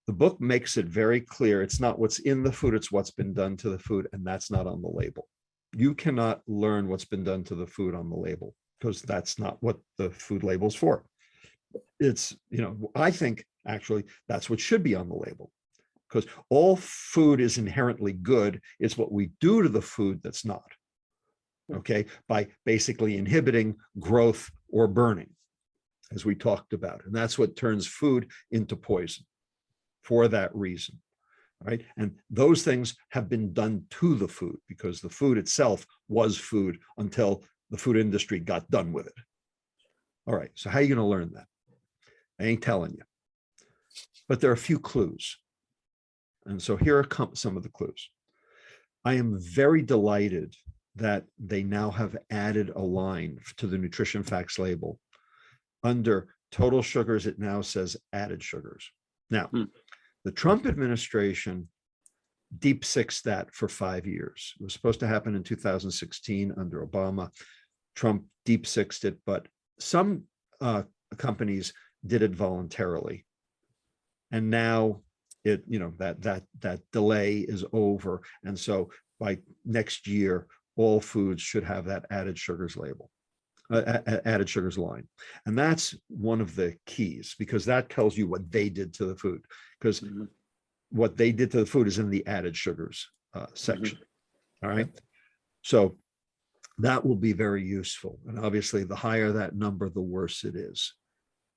The book makes it very clear. It's not what's in the food, it's what's been done to the food, and that's not on the label. You cannot learn what's been done to the food on the label, because that's not what the food label's for. It's, I think actually that's what should be on the label, because all food is inherently good. It's what we do to the food that's not. Okay, by basically inhibiting growth or burning, as we talked about. And that's what turns food into poison for that reason, right? And those things have been done to the food, because the food itself was food until the food industry got done with it. All right, so how are you going to learn that? I ain't telling you. But there are a few clues. And so here are some of the clues. I am very delighted that they now have added a line to the nutrition facts label. Under total sugars, it now says added sugars. Now, the Trump administration deep sixed that for 5 years. It was supposed to happen in 2016 under Obama. Trump deep sixed it, but some companies did it voluntarily. And now it, that delay is over. And so by next year, all foods should have that added sugars label, added sugars line. And that's one of the keys, because that tells you what they did to the food, because what they did to the food is in the added sugars section. All right. So that will be very useful. And obviously the higher that number, the worse it is.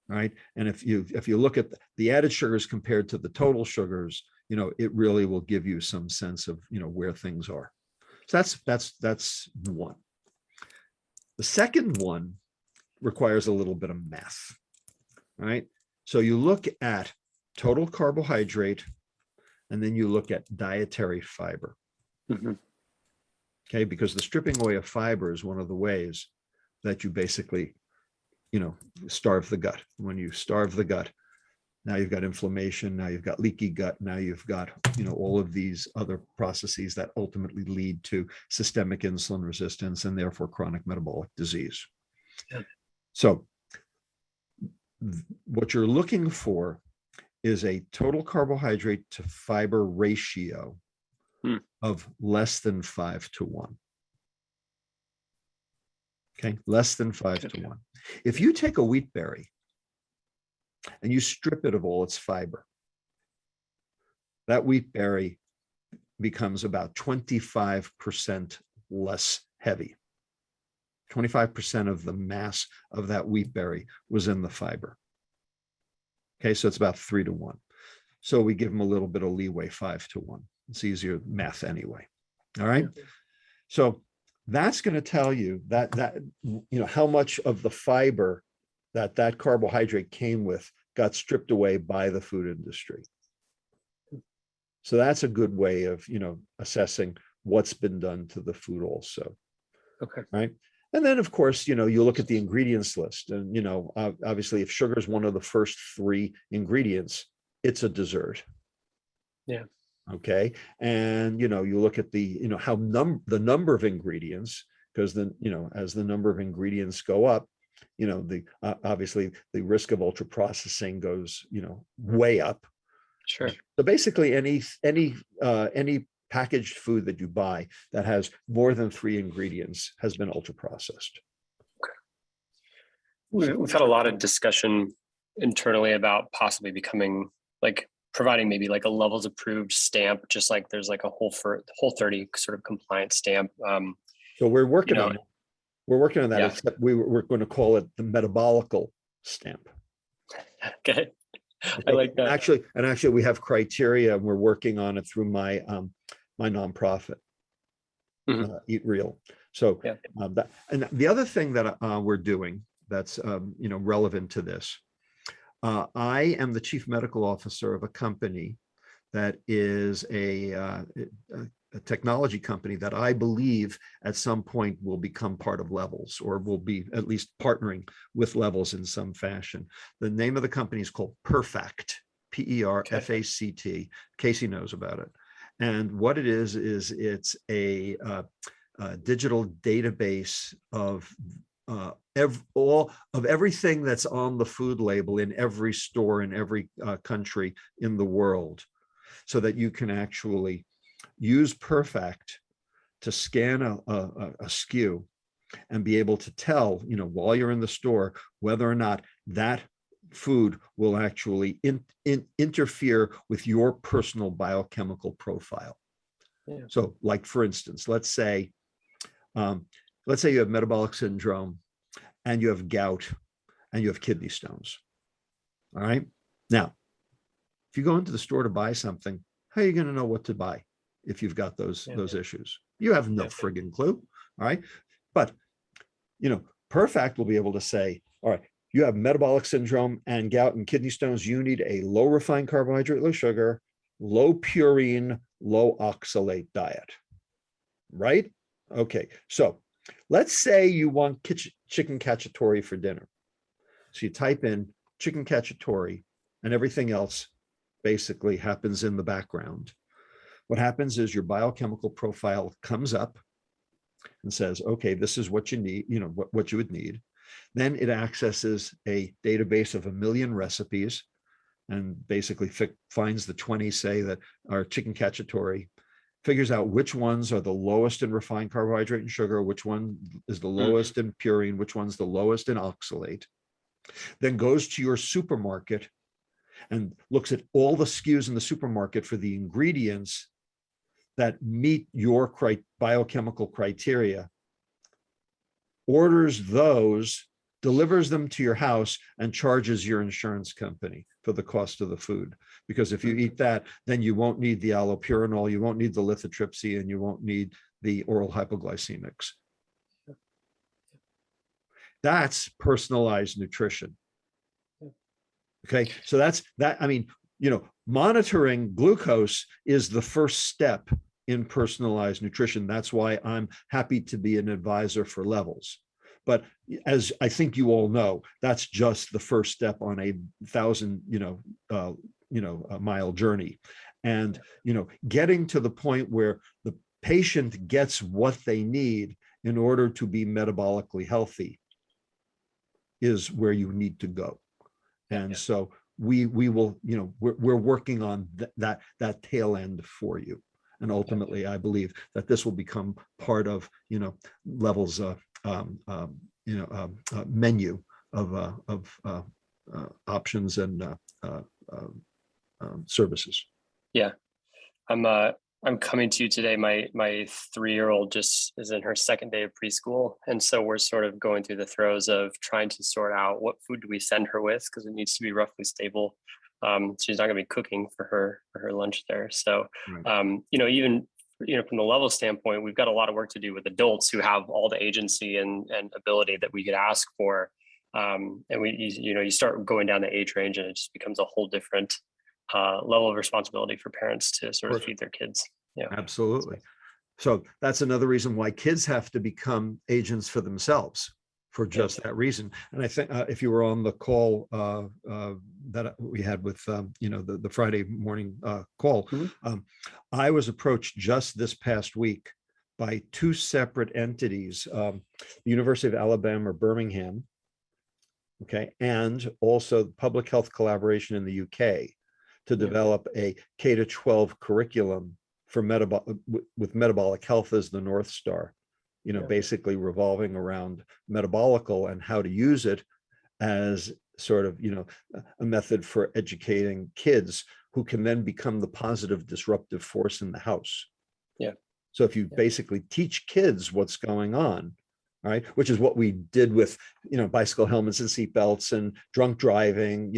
Right. And if you look at the added sugars compared to the total sugars, it really will give you some sense of, where things are. So that's one. The second one requires a little bit of math, right? So you look at total carbohydrate, and then you look at dietary fiber. Okay, because the stripping away of fiber is one of the ways that you basically, starve the gut. When you starve the gut, Now you've got inflammation. Now you've got leaky gut. Now you've got, all of these other processes that ultimately lead to systemic insulin resistance and therefore chronic metabolic disease. Yeah. So what you're looking for is a total carbohydrate to fiber ratio of less than 5:1. Okay, less than 5:1. If you take a wheat berry and you strip it of all its fiber, that wheat berry becomes about 25% less heavy. 25% of the mass of that wheat berry was in the fiber. Okay, so it's about 3:1. So we give them a little bit of leeway, 5:1. It's easier math anyway. All right. So that's going to tell you that how much of the fiber that carbohydrate came with got stripped away by the food industry. So that's a good way of assessing what's been done to the food also. Okay. Right. And then, of course, you look at the ingredients list, and obviously, if sugar is one of the first 3 ingredients, it's a dessert. Yeah. Okay. And you look at the how the number of ingredients, because then as the number of ingredients go up, the obviously the risk of ultra processing goes way up. Sure. So basically, any packaged food that you buy that has more than 3 ingredients has been ultra processed. Okay. We've had a lot of discussion internally about possibly becoming providing maybe a levels approved stamp, just like there's a Whole30 sort of compliance stamp. So we're working on it. We're working on that, Yeah. except we're going to call it the Metabolical stamp. Okay. I like that. Actually, we have criteria, and we're working on it through my my nonprofit, Eat Real. So and the other thing that we're doing that's relevant to this, I am the chief medical officer of a company that is a technology company that I believe at some point will become part of Levels, or will be at least partnering with Levels in some fashion. The name of the company is called Perfect, P-E-R-F-A-C-T. Casey knows about it. And what it is it's a digital database of everything that's on the food label in every store in every country in the world, so that you can actually use Perfect to scan a SKU and be able to tell, while you're in the store, whether or not that food will actually interfere with your personal biochemical profile. Yeah. So, for instance, let's say you have metabolic syndrome, and you have gout, and you have kidney stones. All right. Now, if you go into the store to buy something, how are you going to know what to buy if you've got those issues? You have no friggin' clue. All right. But, Perfect will be able to say, all right, you have metabolic syndrome and gout and kidney stones. You need a low refined carbohydrate, low sugar, low purine, low oxalate diet. Right? Okay. So let's say you want chicken cacciatore for dinner. So you type in chicken cacciatore, and everything else basically happens in the background. What happens is your biochemical profile comes up and says, okay, this is what you need, what you would need. Then it accesses a database of 1 million recipes and basically finds the 20, say, that are chicken cacciatore, figures out which ones are the lowest in refined carbohydrate and sugar, which one is the lowest in purine, which one's the lowest in oxalate, then goes to your supermarket and looks at all the SKUs in the supermarket for the ingredients that meet your biochemical criteria, orders those, delivers them to your house, and charges your insurance company for the cost of the food. Because if you eat that, then you won't need the allopurinol, you won't need the lithotripsy, and you won't need the oral hypoglycemics. That's personalized nutrition. Okay, so that's that. I mean, monitoring glucose is the first step in personalized nutrition. That's why I'm happy to be an advisor for Levels. But as I think you all know, that's just the first step on a 1,000, mile journey. And, getting to the point where the patient gets what they need in order to be metabolically healthy is where you need to go. And so we will, we're working on that tail end for you. And ultimately, I believe that this will become part of, Level's, menu of options and services. Yeah. I'm coming to you today. My 3-year-old just is in her second day of preschool. And so we're sort of going through the throes of trying to sort out what food do we send her with, because it needs to be roughly stable. She's not going to be cooking for her lunch there. So, Right. Even, from the level standpoint, we've got a lot of work to do with adults who have all the agency and ability that we could ask for. And you start going down the age range and it just becomes a whole different level of responsibility for parents to sort of feed their kids. Yeah, absolutely. So that's another reason why kids have to become agents for themselves, for just that reason. And I think if you were on the call that we had with the Friday morning call, I was approached just this past week by 2 separate entities, the University of Alabama, Birmingham, and also Public Health Collaboration in the UK, to develop a K-12 curriculum for with metabolic health as the North Star, basically revolving around metabolical and how to use it as sort of, a method for educating kids who can then become the positive disruptive force in the house. Yeah. So if you basically teach kids what's going on, right, which is what we did with, bicycle helmets and seatbelts and drunk driving,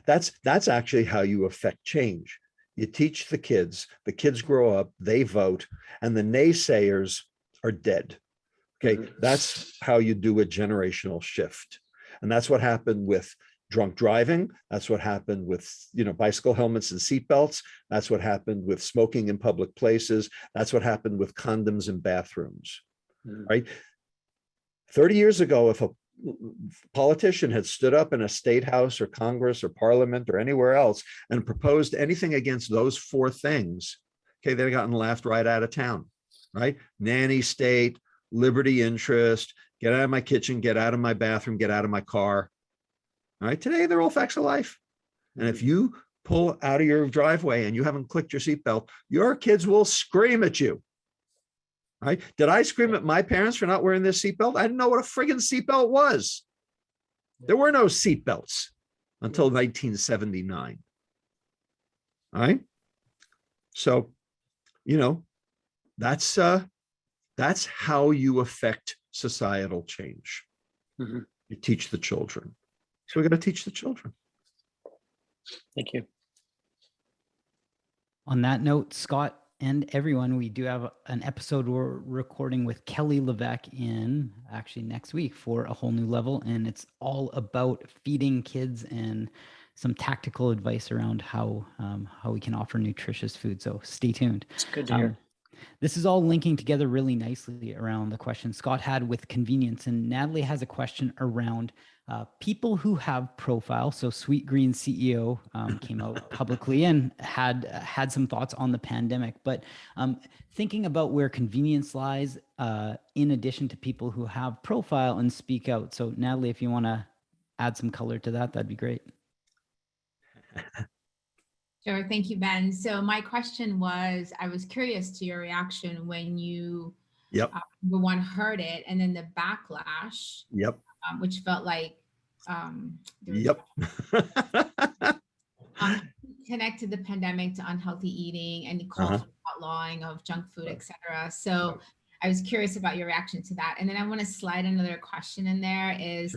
that's actually how you affect change. You teach the kids grow up, they vote, and the naysayers are dead. That's how you do a generational shift. And that's what happened with drunk driving. That's what happened with, bicycle helmets and seatbelts. That's what happened with smoking in public places. That's what happened with condoms in bathrooms, right? 30 years ago, if a politician had stood up in a state house or Congress or Parliament or anywhere else and proposed anything against those 4 things, they'd have gotten laughed right out of town, right? Nanny state, liberty interest, get out of my kitchen, get out of my bathroom, get out of my car. All right, today they're all facts of life. And if you pull out of your driveway and you haven't clicked your seatbelt, your kids will scream at you. Right? Did I scream at my parents for not wearing their seatbelt? I didn't know what a friggin' seatbelt was. There were no seatbelts until 1979. All right. So, that's how you affect societal change. You teach the children. So we're going to teach the children. Thank you. On that note, Scott and everyone, we do have an episode we're recording with Kelly Levesque in actually next week for A Whole New Level. And it's all about feeding kids and some tactical advice around how we can offer nutritious food. So stay tuned. It's good to hear. This is all linking together really nicely around the question Scott had with convenience. And Natalie has a question around people who have profile. So Sweetgreen CEO came out publicly and had some thoughts on the pandemic, but thinking about where convenience lies in addition to people who have profile and speak out. So Natalie, if you want to add some color to that, that'd be great. Sure. Thank you, Ben. So my question was, I was curious to your reaction when you number one heard it, and then the backlash, which felt like connected the pandemic to unhealthy eating and the cultural outlawing of junk food, etc. So I was curious about your reaction to that. And then I want to slide another question in there is,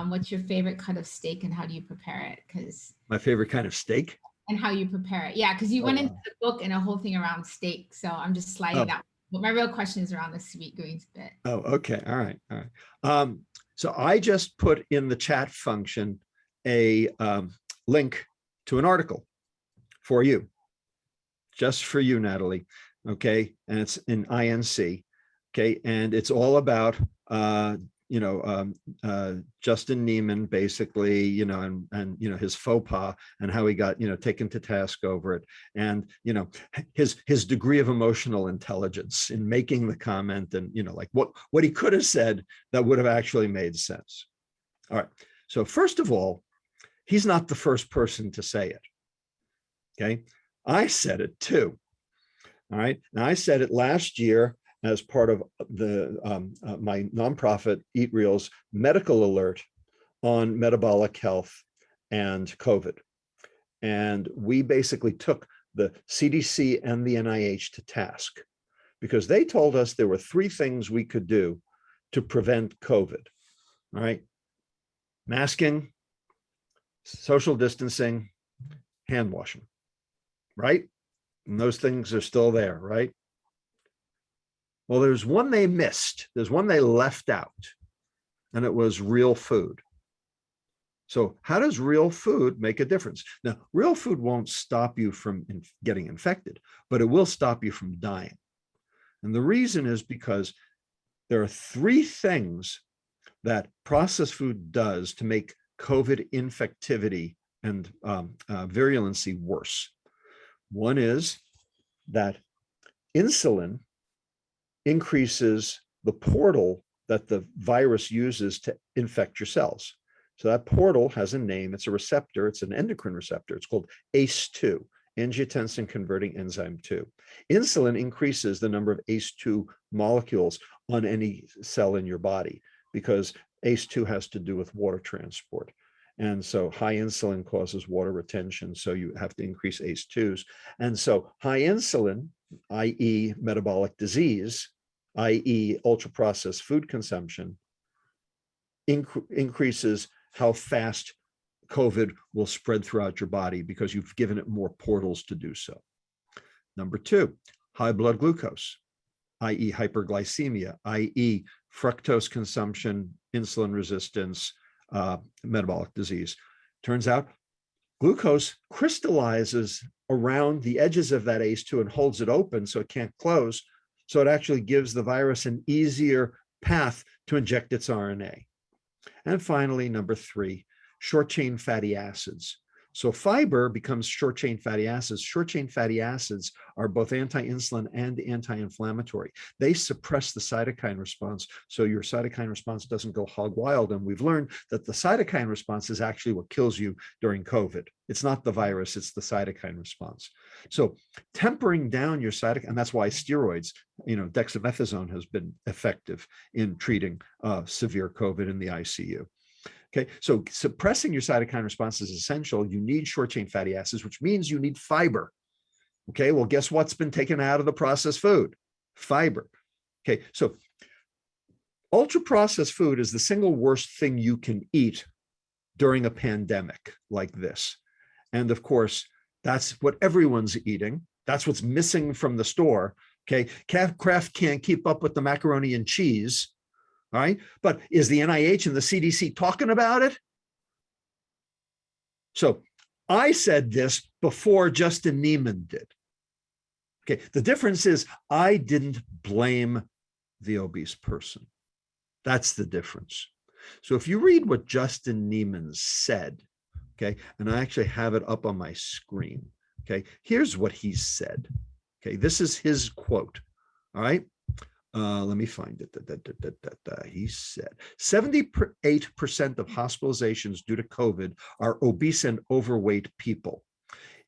what's your favorite cut of steak and how do you prepare it? Because my favorite kind of steak? And how you prepare it. Yeah, because you went into the book and a whole thing around steak. So I'm just sliding that. But my real question is around the Sweetgreens bit. Oh, okay. All right. So I just put in the chat function a link to an article for you, just for you, Natalie. Okay. And it's in INC. Okay, and it's all about Justin Neiman basically, and his faux pas and how he got taken to task over it, and his degree of emotional intelligence in making the comment, and like what he could have said that would have actually made sense. All right, so first of all, he's not the first person to say it. Okay, I said it too. All right, now I said it last year as part of the my nonprofit Eat Real's medical alert on metabolic health and COVID. And we basically took the CDC and the NIH to task because they told us there were 3 things we could do to prevent COVID, all right? Masking, social distancing, hand washing, right? And those things are still there, right? Well, there's one they missed. There's one they left out, and it was real food. So how does real food make a difference? Now, real food won't stop you from getting infected, but it will stop you from dying. And the reason is because there are 3 things that processed food does to make COVID infectivity and virulency worse. One is that insulin increases the portal that the virus uses to infect your cells. So that portal has a name, it's a receptor, it's an endocrine receptor. It's called ACE2, angiotensin converting enzyme 2. Insulin increases the number of ACE2 molecules on any cell in your body because ACE2 has to do with water transport. And so high insulin causes water retention, so you have to increase ACE2s. And so high insulin, i.e. metabolic disease, i.e. ultra-processed food consumption, increases how fast COVID will spread throughout your body because you've given it more portals to do so. Number 2, high blood glucose, i.e. hyperglycemia, i.e. fructose consumption, insulin resistance, metabolic disease. Turns out glucose crystallizes around the edges of that ACE2 and holds it open so it can't close. So it actually gives the virus an easier path to inject its RNA. And finally, number 3, short-chain fatty acids. So fiber becomes short-chain fatty acids. Short-chain fatty acids are both anti-insulin and anti-inflammatory. They suppress the cytokine response, so your cytokine response doesn't go hog wild. And we've learned that the cytokine response is actually what kills you during COVID. It's not the virus, it's the cytokine response. So tempering down your cytokine, and that's why steroids, dexamethasone has been effective in treating severe COVID in the ICU. Okay, so suppressing your cytokine response is essential. You need short-chain fatty acids, which means you need fiber. Okay, well, guess what's been taken out of the processed food? Fiber. Okay, so ultra-processed food is the single worst thing you can eat during a pandemic like this. And of course, that's what everyone's eating. That's what's missing from the store. Okay, Kraft can't keep up with the macaroni and cheese. All right, but is the NIH and the CDC talking about it? So I said this before Justin Neiman did. Okay, the difference is I didn't blame the obese person. That's the difference. So if you read what Justin Neiman said, okay, and I actually have it up on my screen, okay, here's what he said. Okay, this is his quote, all right? Let me find it. He said 78% of hospitalizations due to COVID are obese and overweight people.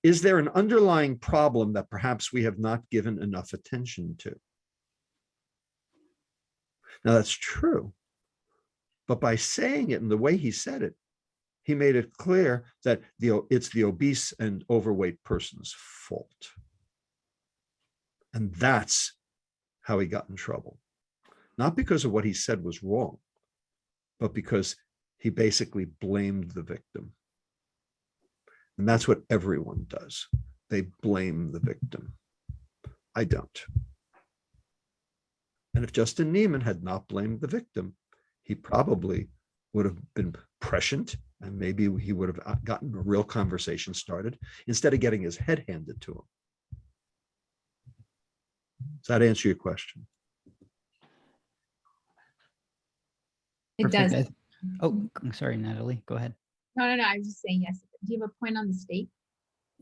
Is there an underlying problem that perhaps we have not given enough attention to? Now that's true, but by saying it in the way he said it, he made it clear that it's the obese and overweight person's fault. And that's how he got in trouble. Not because of what he said was wrong, but because he basically blamed the victim. And that's what everyone does. They blame the victim. I don't. And if Justin Neiman had not blamed the victim, he probably would have been prescient, and maybe he would have gotten a real conversation started instead of getting his head handed to him. Does that answer your question? It does. Perfect. Oh, I'm sorry, Natalie, go ahead. No, I was just saying yes. Do you have a point on the steak?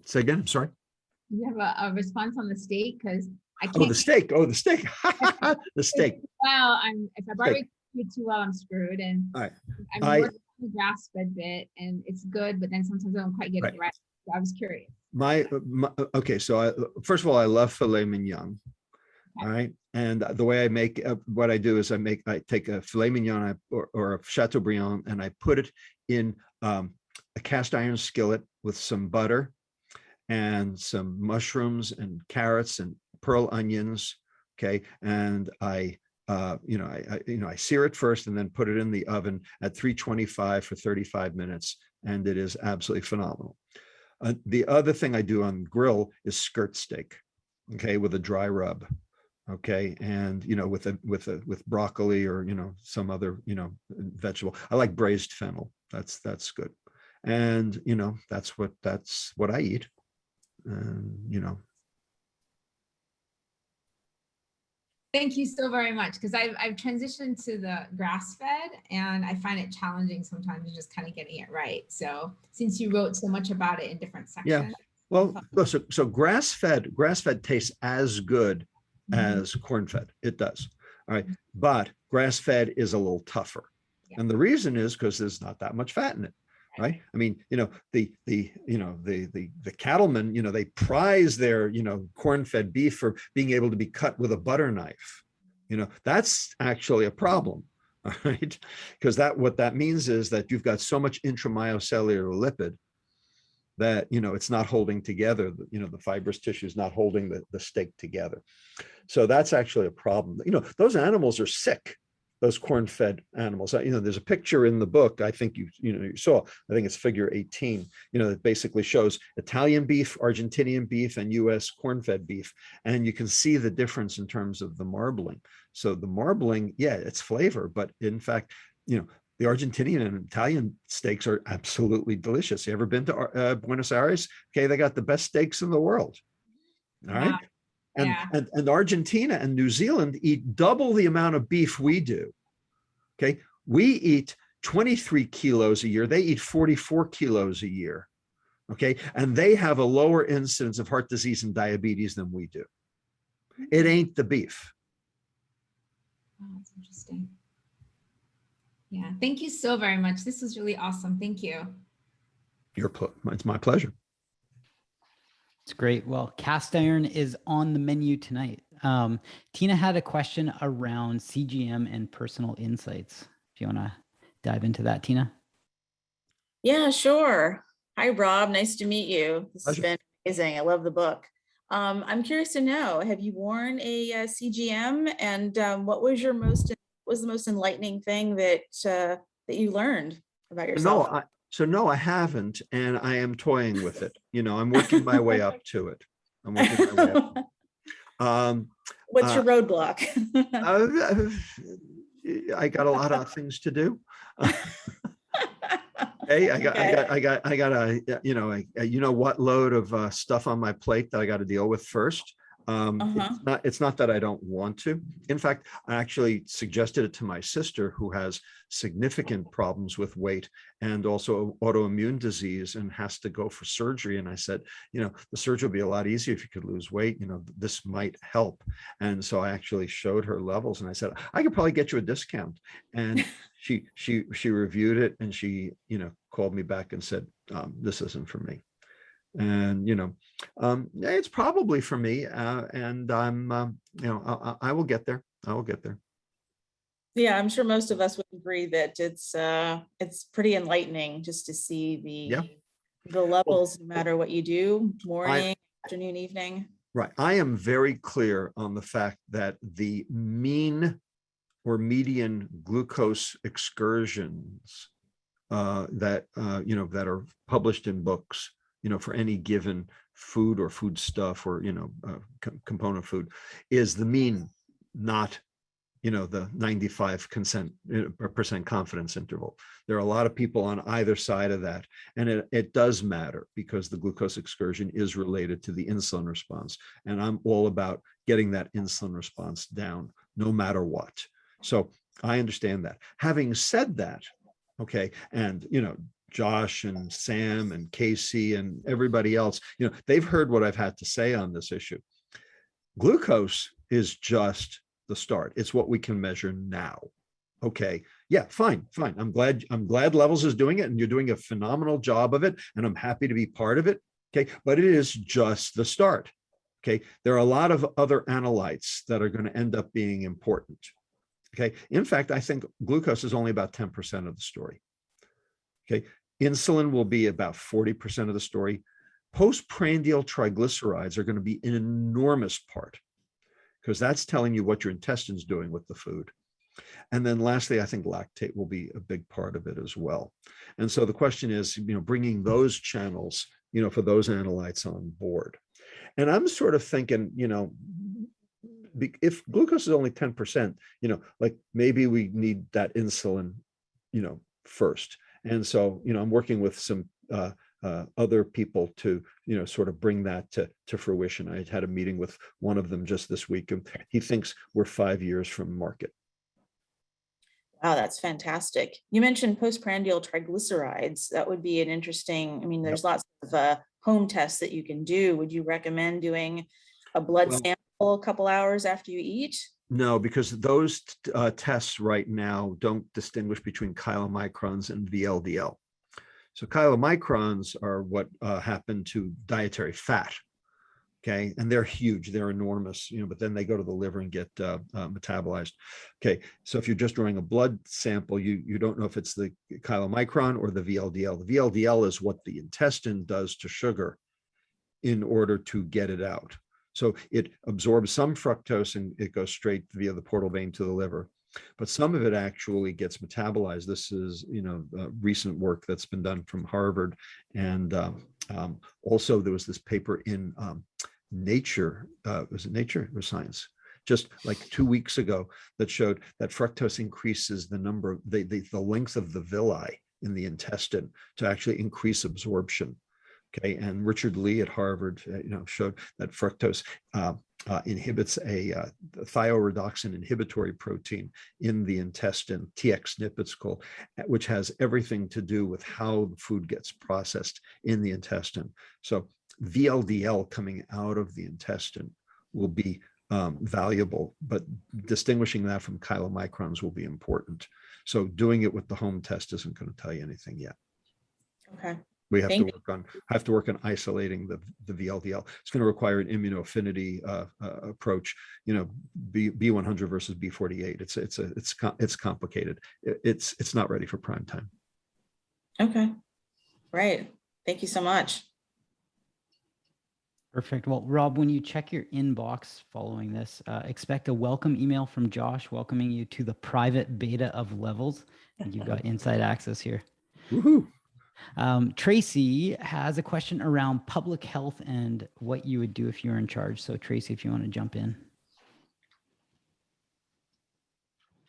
Say again, I'm sorry. Do you have a response on the steak? Because I can't. Oh, the steak. The steak. Well, if I barbecue too well, I'm screwed. And all right. I'm working on the grass-fed bit, and it's good, but then sometimes I don't quite get it right. So I was curious. Okay, so first of all, I love filet mignon. All right. And the way I make what I do is I take a filet mignon or a Chateaubriand, and I put it in a cast iron skillet with some butter and some mushrooms and carrots and pearl onions. Okay. And I sear it first and then put it in the oven at 325 for 35 minutes. And it is absolutely phenomenal. The other thing I do on grill is skirt steak. Okay. With a dry rub. Okay. And, with broccoli or, some other, vegetable. I like braised fennel. That's good. And, that's what I eat. And, Thank you so very much. Because I've transitioned to the grass-fed, and I find it challenging sometimes just kind of getting it right. So since you wrote so much about it in different sections. Yeah. Well, so grass-fed tastes as good as corn-fed. It does. All right. But grass-fed is a little tougher. Yeah. And the reason is because there's not that much fat in it. Right. I mean, the cattlemen, they prize their, corn-fed beef for being able to be cut with a butter knife. That's actually a problem. All right. Because what that means is that you've got so much intramyocellular lipid that, it's not holding together, the fibrous tissue is not holding the steak together. So that's actually a problem. Those animals are sick. Those corn-fed animals. There's a picture in the book. I think you saw. I think it's figure 18. That basically shows Italian beef, Argentinian beef, and U.S. corn-fed beef, and you can see the difference in terms of the marbling. So the marbling, yeah, it's flavor, but in fact, the Argentinian and Italian steaks are absolutely delicious. You ever been to Buenos Aires? Okay, they got the best steaks in the world. All right. And Argentina and New Zealand eat double the amount of beef we do. Okay. We eat 23 kilos a year. They eat 44 kilos a year. Okay. And they have a lower incidence of heart disease and diabetes than we do. It ain't the beef. Oh, that's interesting. Yeah. Thank you so very much. This was really awesome. Thank you. It's my pleasure. It's great. Well, cast iron is on the menu tonight. Tina had a question around CGM and personal insights. If you want to dive into that, Tina. Yeah, sure. Hi, Rob. Nice to meet you. This has been amazing. I love the book. I'm curious to know, have you worn a CGM, and what was the most enlightening thing that you learned about yourself? No, I haven't, and I am toying with it. I'm working my way up to it. What's your roadblock? I got a lot of things to do. Hey, I got a what load of stuff on my plate that I got to deal with first. It's not that I don't want to. In fact, I actually suggested it to my sister, who has significant problems with weight and also autoimmune disease and has to go for surgery. And I said, the surgery would be a lot easier if you could lose weight. This might help. And so I actually showed her levels, and I said, I could probably get you a discount. And she reviewed it, and she called me back and said, this isn't for me. And it's probably for me, and I'm I will get there. Yeah, I'm sure most of us would agree that it's pretty enlightening just to see the levels, no matter what you do, morning, afternoon, evening. Right. I am very clear on the fact that the mean or median glucose excursions that are published in books, for any given food or foodstuff or, component food, is the mean, not, the 95% confidence interval. There are a lot of people on either side of that. And it does matter, because the glucose excursion is related to the insulin response. And I'm all about getting that insulin response down, no matter what. So I understand that. Having said that, okay, and Josh and Sam and Casey and everybody else, they've heard what I've had to say on this issue. Glucose is just the start. It's what we can measure now. Okay. Yeah, fine. I'm glad Levels is doing it, and you're doing a phenomenal job of it, and I'm happy to be part of it. Okay. But it is just the start. Okay. There are a lot of other analytes that are going to end up being important. Okay. In fact, I think glucose is only about 10% of the story. Okay. Insulin will be about 40% of the story. Postprandial triglycerides are going to be an enormous part, because that's telling you what your intestine's doing with the food. And then lastly, I think lactate will be a big part of it as well. And so the question is, bringing those channels, for those analytes on board. And I'm sort of thinking, if glucose is only 10%, like maybe we need that insulin, first. And so, I'm working with some other people to, sort of bring that to fruition. I had a meeting with one of them just this week, and he thinks we're 5 years from market. Wow, that's fantastic. You mentioned postprandial triglycerides. That would be an interesting, there's lots of home tests that you can do. Would you recommend doing a blood sample a couple hours after you eat? No, because those tests right now don't distinguish between chylomicrons and VLDL. So chylomicrons are what happen to dietary fat. Okay, and they're huge, they're enormous, but then they go to the liver and get metabolized. Okay, so if you're just drawing a blood sample, you don't know if it's the chylomicron or the VLDL. The VLDL is what the intestine does to sugar in order to get it out. So it absorbs some fructose and it goes straight via the portal vein to the liver. But some of it actually gets metabolized. This is, recent work that's been done from Harvard. And also there was this paper in Nature, was it Nature or Science? Just like 2 weeks ago, that showed that fructose increases the number, the length of the villi in the intestine to actually increase absorption. Okay, and Richard Lee at Harvard, showed that fructose inhibits a thioredoxin inhibitory protein in the intestine, TXNIP it's called, which has everything to do with how the food gets processed in the intestine. So VLDL coming out of the intestine will be valuable, but distinguishing that from chylomicrons will be important. So doing it with the home test isn't going to tell you anything yet. Okay. We have to work on isolating the VLDL. It's going to require an immunoaffinity approach. B100 versus B48. It's complicated. It's not ready for prime time. Okay, great. Thank you so much. Perfect. Well, Rob, when you check your inbox following this, expect a welcome email from Josh welcoming you to the private beta of Levels. And you've got inside access here. Woohoo! Tracy has a question around public health and what you would do if you're in charge. So Tracy, if you want to jump in.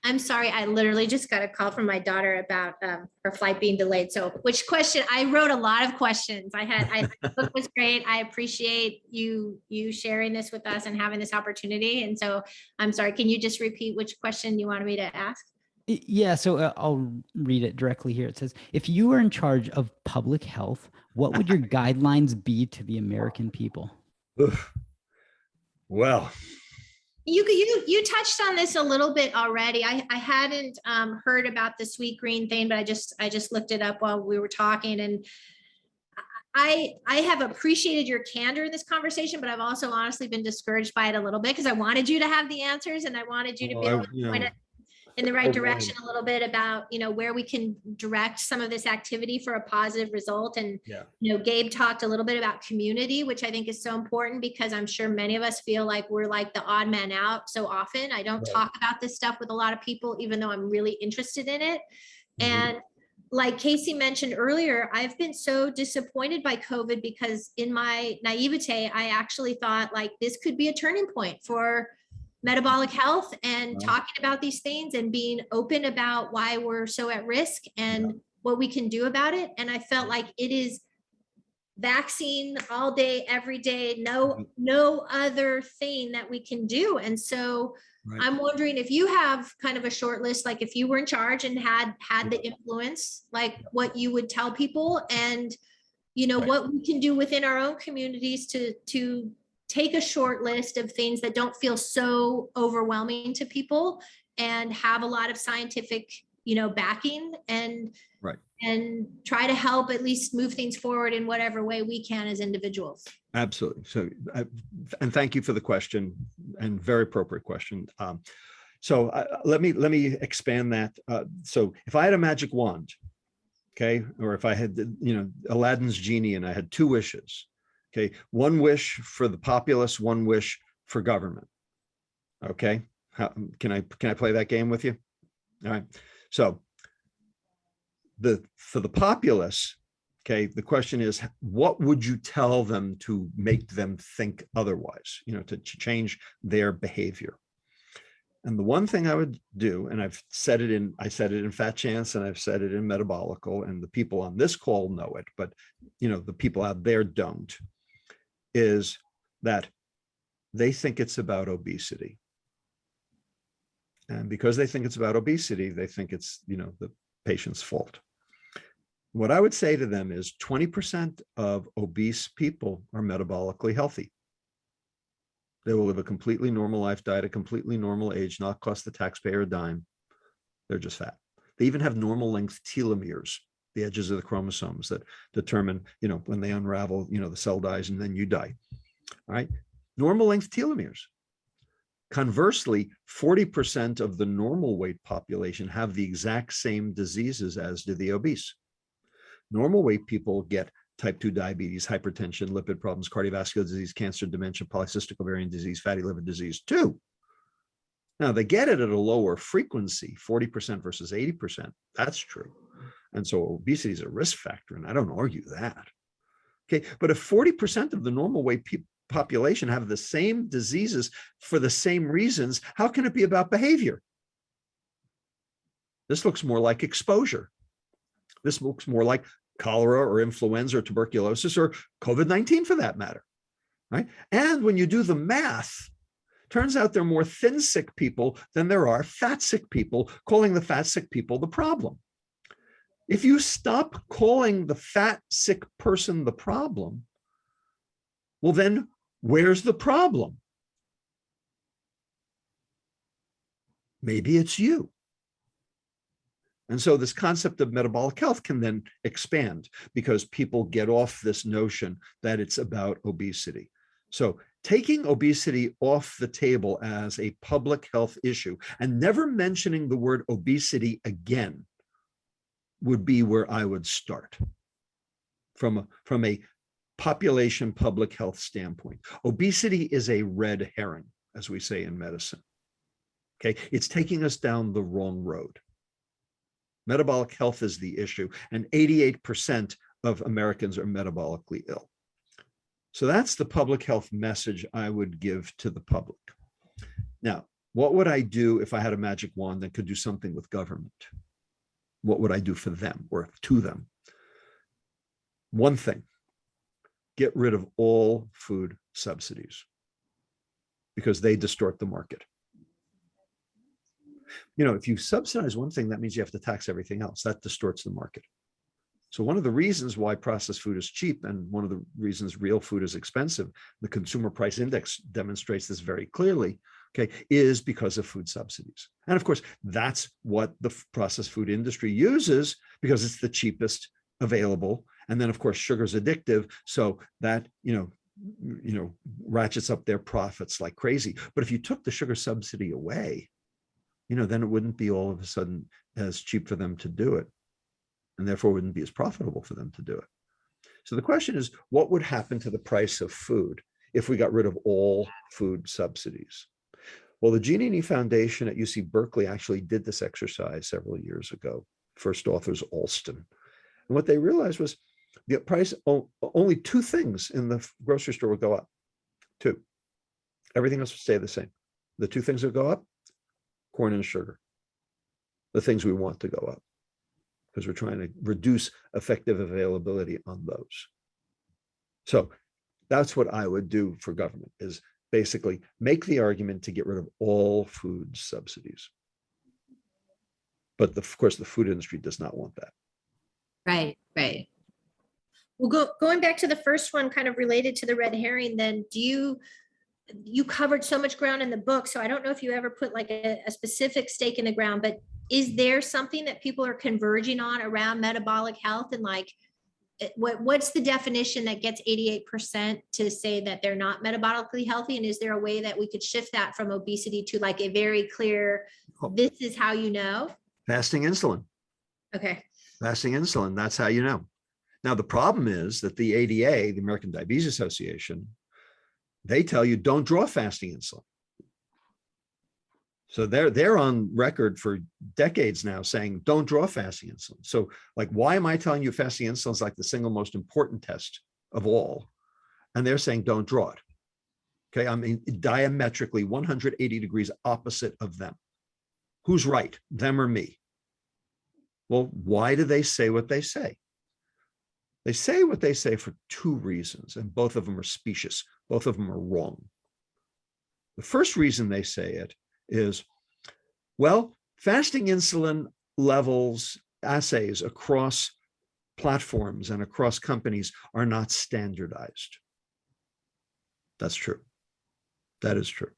I'm sorry, I literally just got a call from my daughter about her flight being delayed. So which question? I wrote a lot of questions. The book was great. I appreciate you sharing this with us and having this opportunity. And so I'm sorry, can you just repeat which question you wanted me to ask? Yeah, so I'll read it directly here. It says, if you were in charge of public health, what would your guidelines be to the American people? Well, you touched on this a little bit already. I hadn't heard about the Sweetgreen thing, but I just looked it up while we were talking, and I have appreciated your candor in this conversation, but I've also honestly been discouraged by it a little bit because I wanted you to have the answers and I wanted you to be able to point it in the right direction a little bit about, where we can direct some of this activity for a positive result. And, Gabe talked a little bit about community, which I think is so important because I'm sure many of us feel like we're like the odd man out so often. I don't talk about this stuff with a lot of people, even though I'm really interested in it. And like Casey mentioned earlier, I've been so disappointed by COVID because in my naivete, I actually thought like this could be a turning point for metabolic health and talking about these things and being open about why we're so at risk and what we can do about it. And I felt like it is vaccine all day, every day, no other thing that we can do. And so Right. I'm wondering if you have kind of a short list, like if you were in charge and had the influence, like what you would tell people, and what we can do within our own communities to take a short list of things that don't feel so overwhelming to people and have a lot of scientific, backing, and try to help at least move things forward in whatever way we can as individuals. Absolutely. So, and thank you for the question, and very appropriate question. So let me expand that. So if I had a magic wand, okay, or if I had, Aladdin's genie and I had two wishes, okay, one wish for the populace, one wish for government. Okay, can I play that game with you? All right. So for the populace, okay, the question is, what would you tell them to make them think otherwise, to change their behavior? And the one thing I would do, and I said it in Fat Chance, and I've said it in Metabolical, and the people on this call know it, but the people out there don't, is that they think it's about obesity. And because they think it's about obesity, they think it's, the patient's fault. What I would say to them is 20% of obese people are metabolically healthy. They will live a completely normal life, die at a completely normal age, not cost the taxpayer a dime. They're just fat. They even have normal length telomeres, the edges of the chromosomes that determine, when they unravel, the cell dies and then you die. All right. Normal length telomeres. Conversely, 40% of the normal weight population have the exact same diseases as do the obese. Normal weight people get type 2 diabetes, hypertension, lipid problems, cardiovascular disease, cancer, dementia, polycystic ovarian disease, fatty liver disease too. Now they get it at a lower frequency, 40% versus 80%. That's true. And so obesity is a risk factor, and I don't argue that. Okay, but if 40% of the normal weight population have the same diseases for the same reasons, how can it be about behavior? This looks more like exposure. This looks more like cholera or influenza or tuberculosis or COVID-19 for that matter, right? And when you do the math, turns out there are more thin sick people than there are fat sick people, calling the fat sick people the problem. If you stop calling the fat sick person the problem, well then where's the problem? Maybe it's you. And so this concept of metabolic health can then expand because people get off this notion that it's about obesity. So taking obesity off the table as a public health issue and never mentioning the word obesity again would be where I would start from a population public health standpoint. Obesity is a red herring, as we say in medicine. Okay, it's taking us down the wrong road. Metabolic health is the issue, and 88% of Americans are metabolically ill. So that's the public health message I would give to the public. Now, what would I do if I had a magic wand that could do something with government? What would I do for them or to them? One thing, get rid of all food subsidies because they distort the market. If you subsidize one thing, that means you have to tax everything else. That distorts the market. So one of the reasons why processed food is cheap and one of the reasons real food is expensive, the consumer price index demonstrates this very clearly, okay, is because of food subsidies. And of course, that's what the processed food industry uses because it's the cheapest available. And then of course, sugar is addictive. So that, ratchets up their profits like crazy. But if you took the sugar subsidy away, then it wouldn't be all of a sudden as cheap for them to do it, and therefore wouldn't be as profitable for them to do it. So the question is, what would happen to the price of food if we got rid of all food subsidies? Well, the Giannini Foundation at UC Berkeley actually did this exercise several years ago. First authors Alston. And what they realized was the price, only two things in the grocery store would go up. Two. Everything else would stay the same. The two things that go up, corn and sugar, the things we want to go up, because we're trying to reduce effective availability on those. So that's what I would do for government, is basically make the argument to get rid of all food subsidies. But of course, the food industry does not want that. Right, right. Well, going back to the first one, kind of related to the red herring, then you covered so much ground in the book, so I don't know if you ever put like a specific stake in the ground, but is there something that people are converging on around metabolic health, and like what's the definition that gets 88% to say that they're not metabolically healthy? And is there a way that we could shift that from obesity to like a very clear, this is how you know? Fasting insulin. Okay. Fasting insulin, that's how you know. Now, the problem is that the ADA, the American Diabetes Association, they tell you don't draw fasting insulin. So they're on record for decades now saying don't draw fasting insulin. So like, why am I telling you fasting insulin is like the single most important test of all? And they're saying don't draw it. Okay, I mean, diametrically 180 degrees opposite of them. Who's right, them or me? Well, why do they say what they say? They say what they say for two reasons, and both of them are specious. Both of them are wrong. The first reason they say it is, well, fasting insulin levels, assays across platforms and across companies are not standardized. That's true. That is true.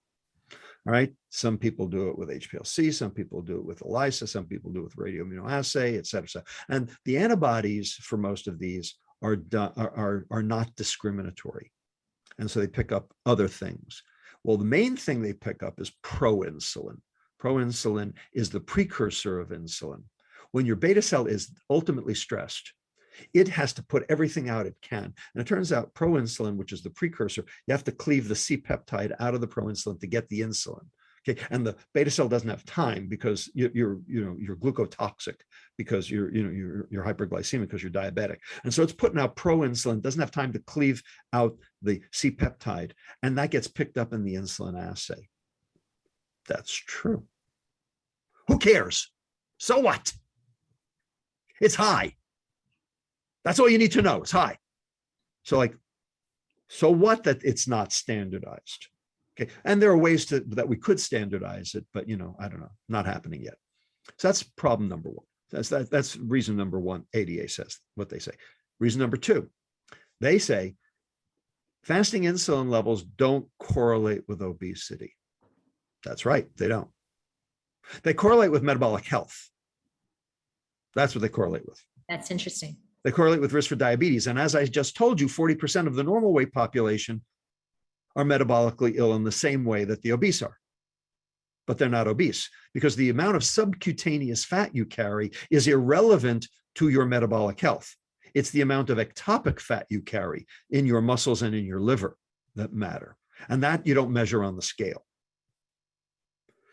All right. Some people do it with HPLC, some people do it with ELISA, some people do it with radioimmunoassay, et cetera, et cetera. And the antibodies for most of these are not discriminatory. And so they pick up other things. Well, the main thing they pick up is pro-insulin. Pro-insulin is the precursor of insulin. When your beta cell is ultimately stressed, it has to put everything out it can. And it turns out pro-insulin, which is the precursor, you have to cleave the C-peptide out of the pro-insulin to get the insulin. Okay, and the beta cell doesn't have time because you're glucotoxic, because you're hyperglycemic, because you're diabetic. And so it's putting out pro-insulin, doesn't have time to cleave out the C-peptide, and that gets picked up in the insulin assay. That's true. Who cares? So what? It's high. That's all you need to know. It's high. So like, so what that it's not standardized? Okay, and there are ways that we could standardize it, but I don't know, not happening yet. So that's problem number one. That's reason number one. ADA says what they say. Reason number two, they say fasting insulin levels don't correlate with obesity. That's right, they don't. They correlate with metabolic health. That's what they correlate with. That's interesting. They correlate with risk for diabetes. And as I just told you, 40% of the normal weight population are metabolically ill in the same way that the obese are. But they're not obese because the amount of subcutaneous fat you carry is irrelevant to your metabolic health. It's the amount of ectopic fat you carry in your muscles and in your liver that matter. And that you don't measure on the scale.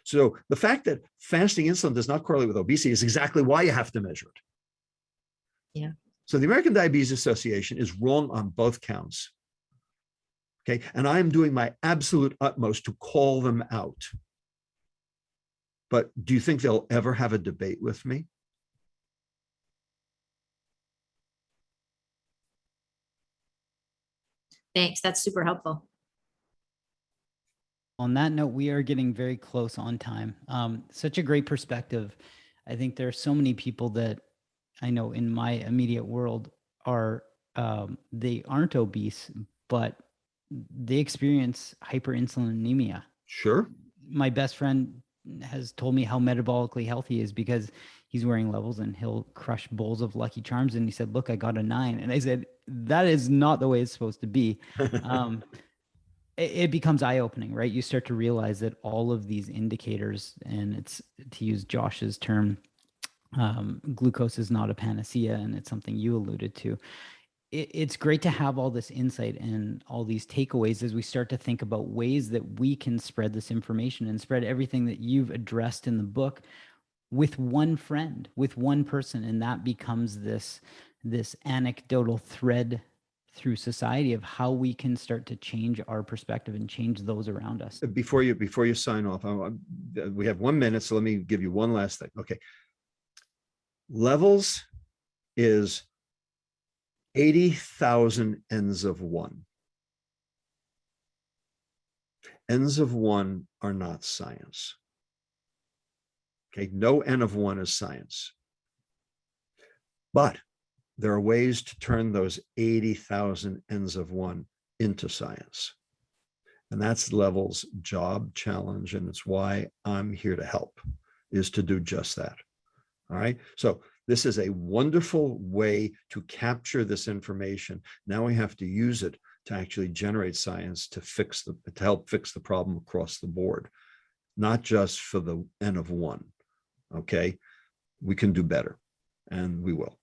So the fact that fasting insulin does not correlate with obesity is exactly why you have to measure it. Yeah. So the American Diabetes Association is wrong on both counts. Okay, and I'm doing my absolute utmost to call them out. But do you think they'll ever have a debate with me? Thanks. That's super helpful. On that note, we are getting very close on time. Such a great perspective. I think there are so many people that I know in my immediate world are, they aren't obese, but they experience hyperinsulinemia. Sure. My best friend has told me how metabolically healthy he is because he's wearing levels and he'll crush bowls of Lucky Charms. And he said, look, I got a 9. And I said, that is not the way it's supposed to be. It becomes eye-opening, right? You start to realize that all of these indicators, and it's, to use Josh's term, glucose is not a panacea, and it's something you alluded to. It's great to have all this insight and all these takeaways as we start to think about ways that we can spread this information and spread everything that you've addressed in the book with one friend, with one person. And that becomes this anecdotal thread through society of how we can start to change our perspective and change those around us. Before you sign off, we have 1 minute, so let me give you one last thing. Okay. Levels is 80,000 n's of 1. N's of one are not science. Okay, no N of one is science. But there are ways to turn those 80,000 N's of one into science. And that's Level's job challenge. And it's why I'm here to help, is to do just that. All right. So this is a wonderful way to capture this information. Now we have to use it to actually generate science to help fix the problem across the board, not just for the N of one. Okay. We can do better, and we will.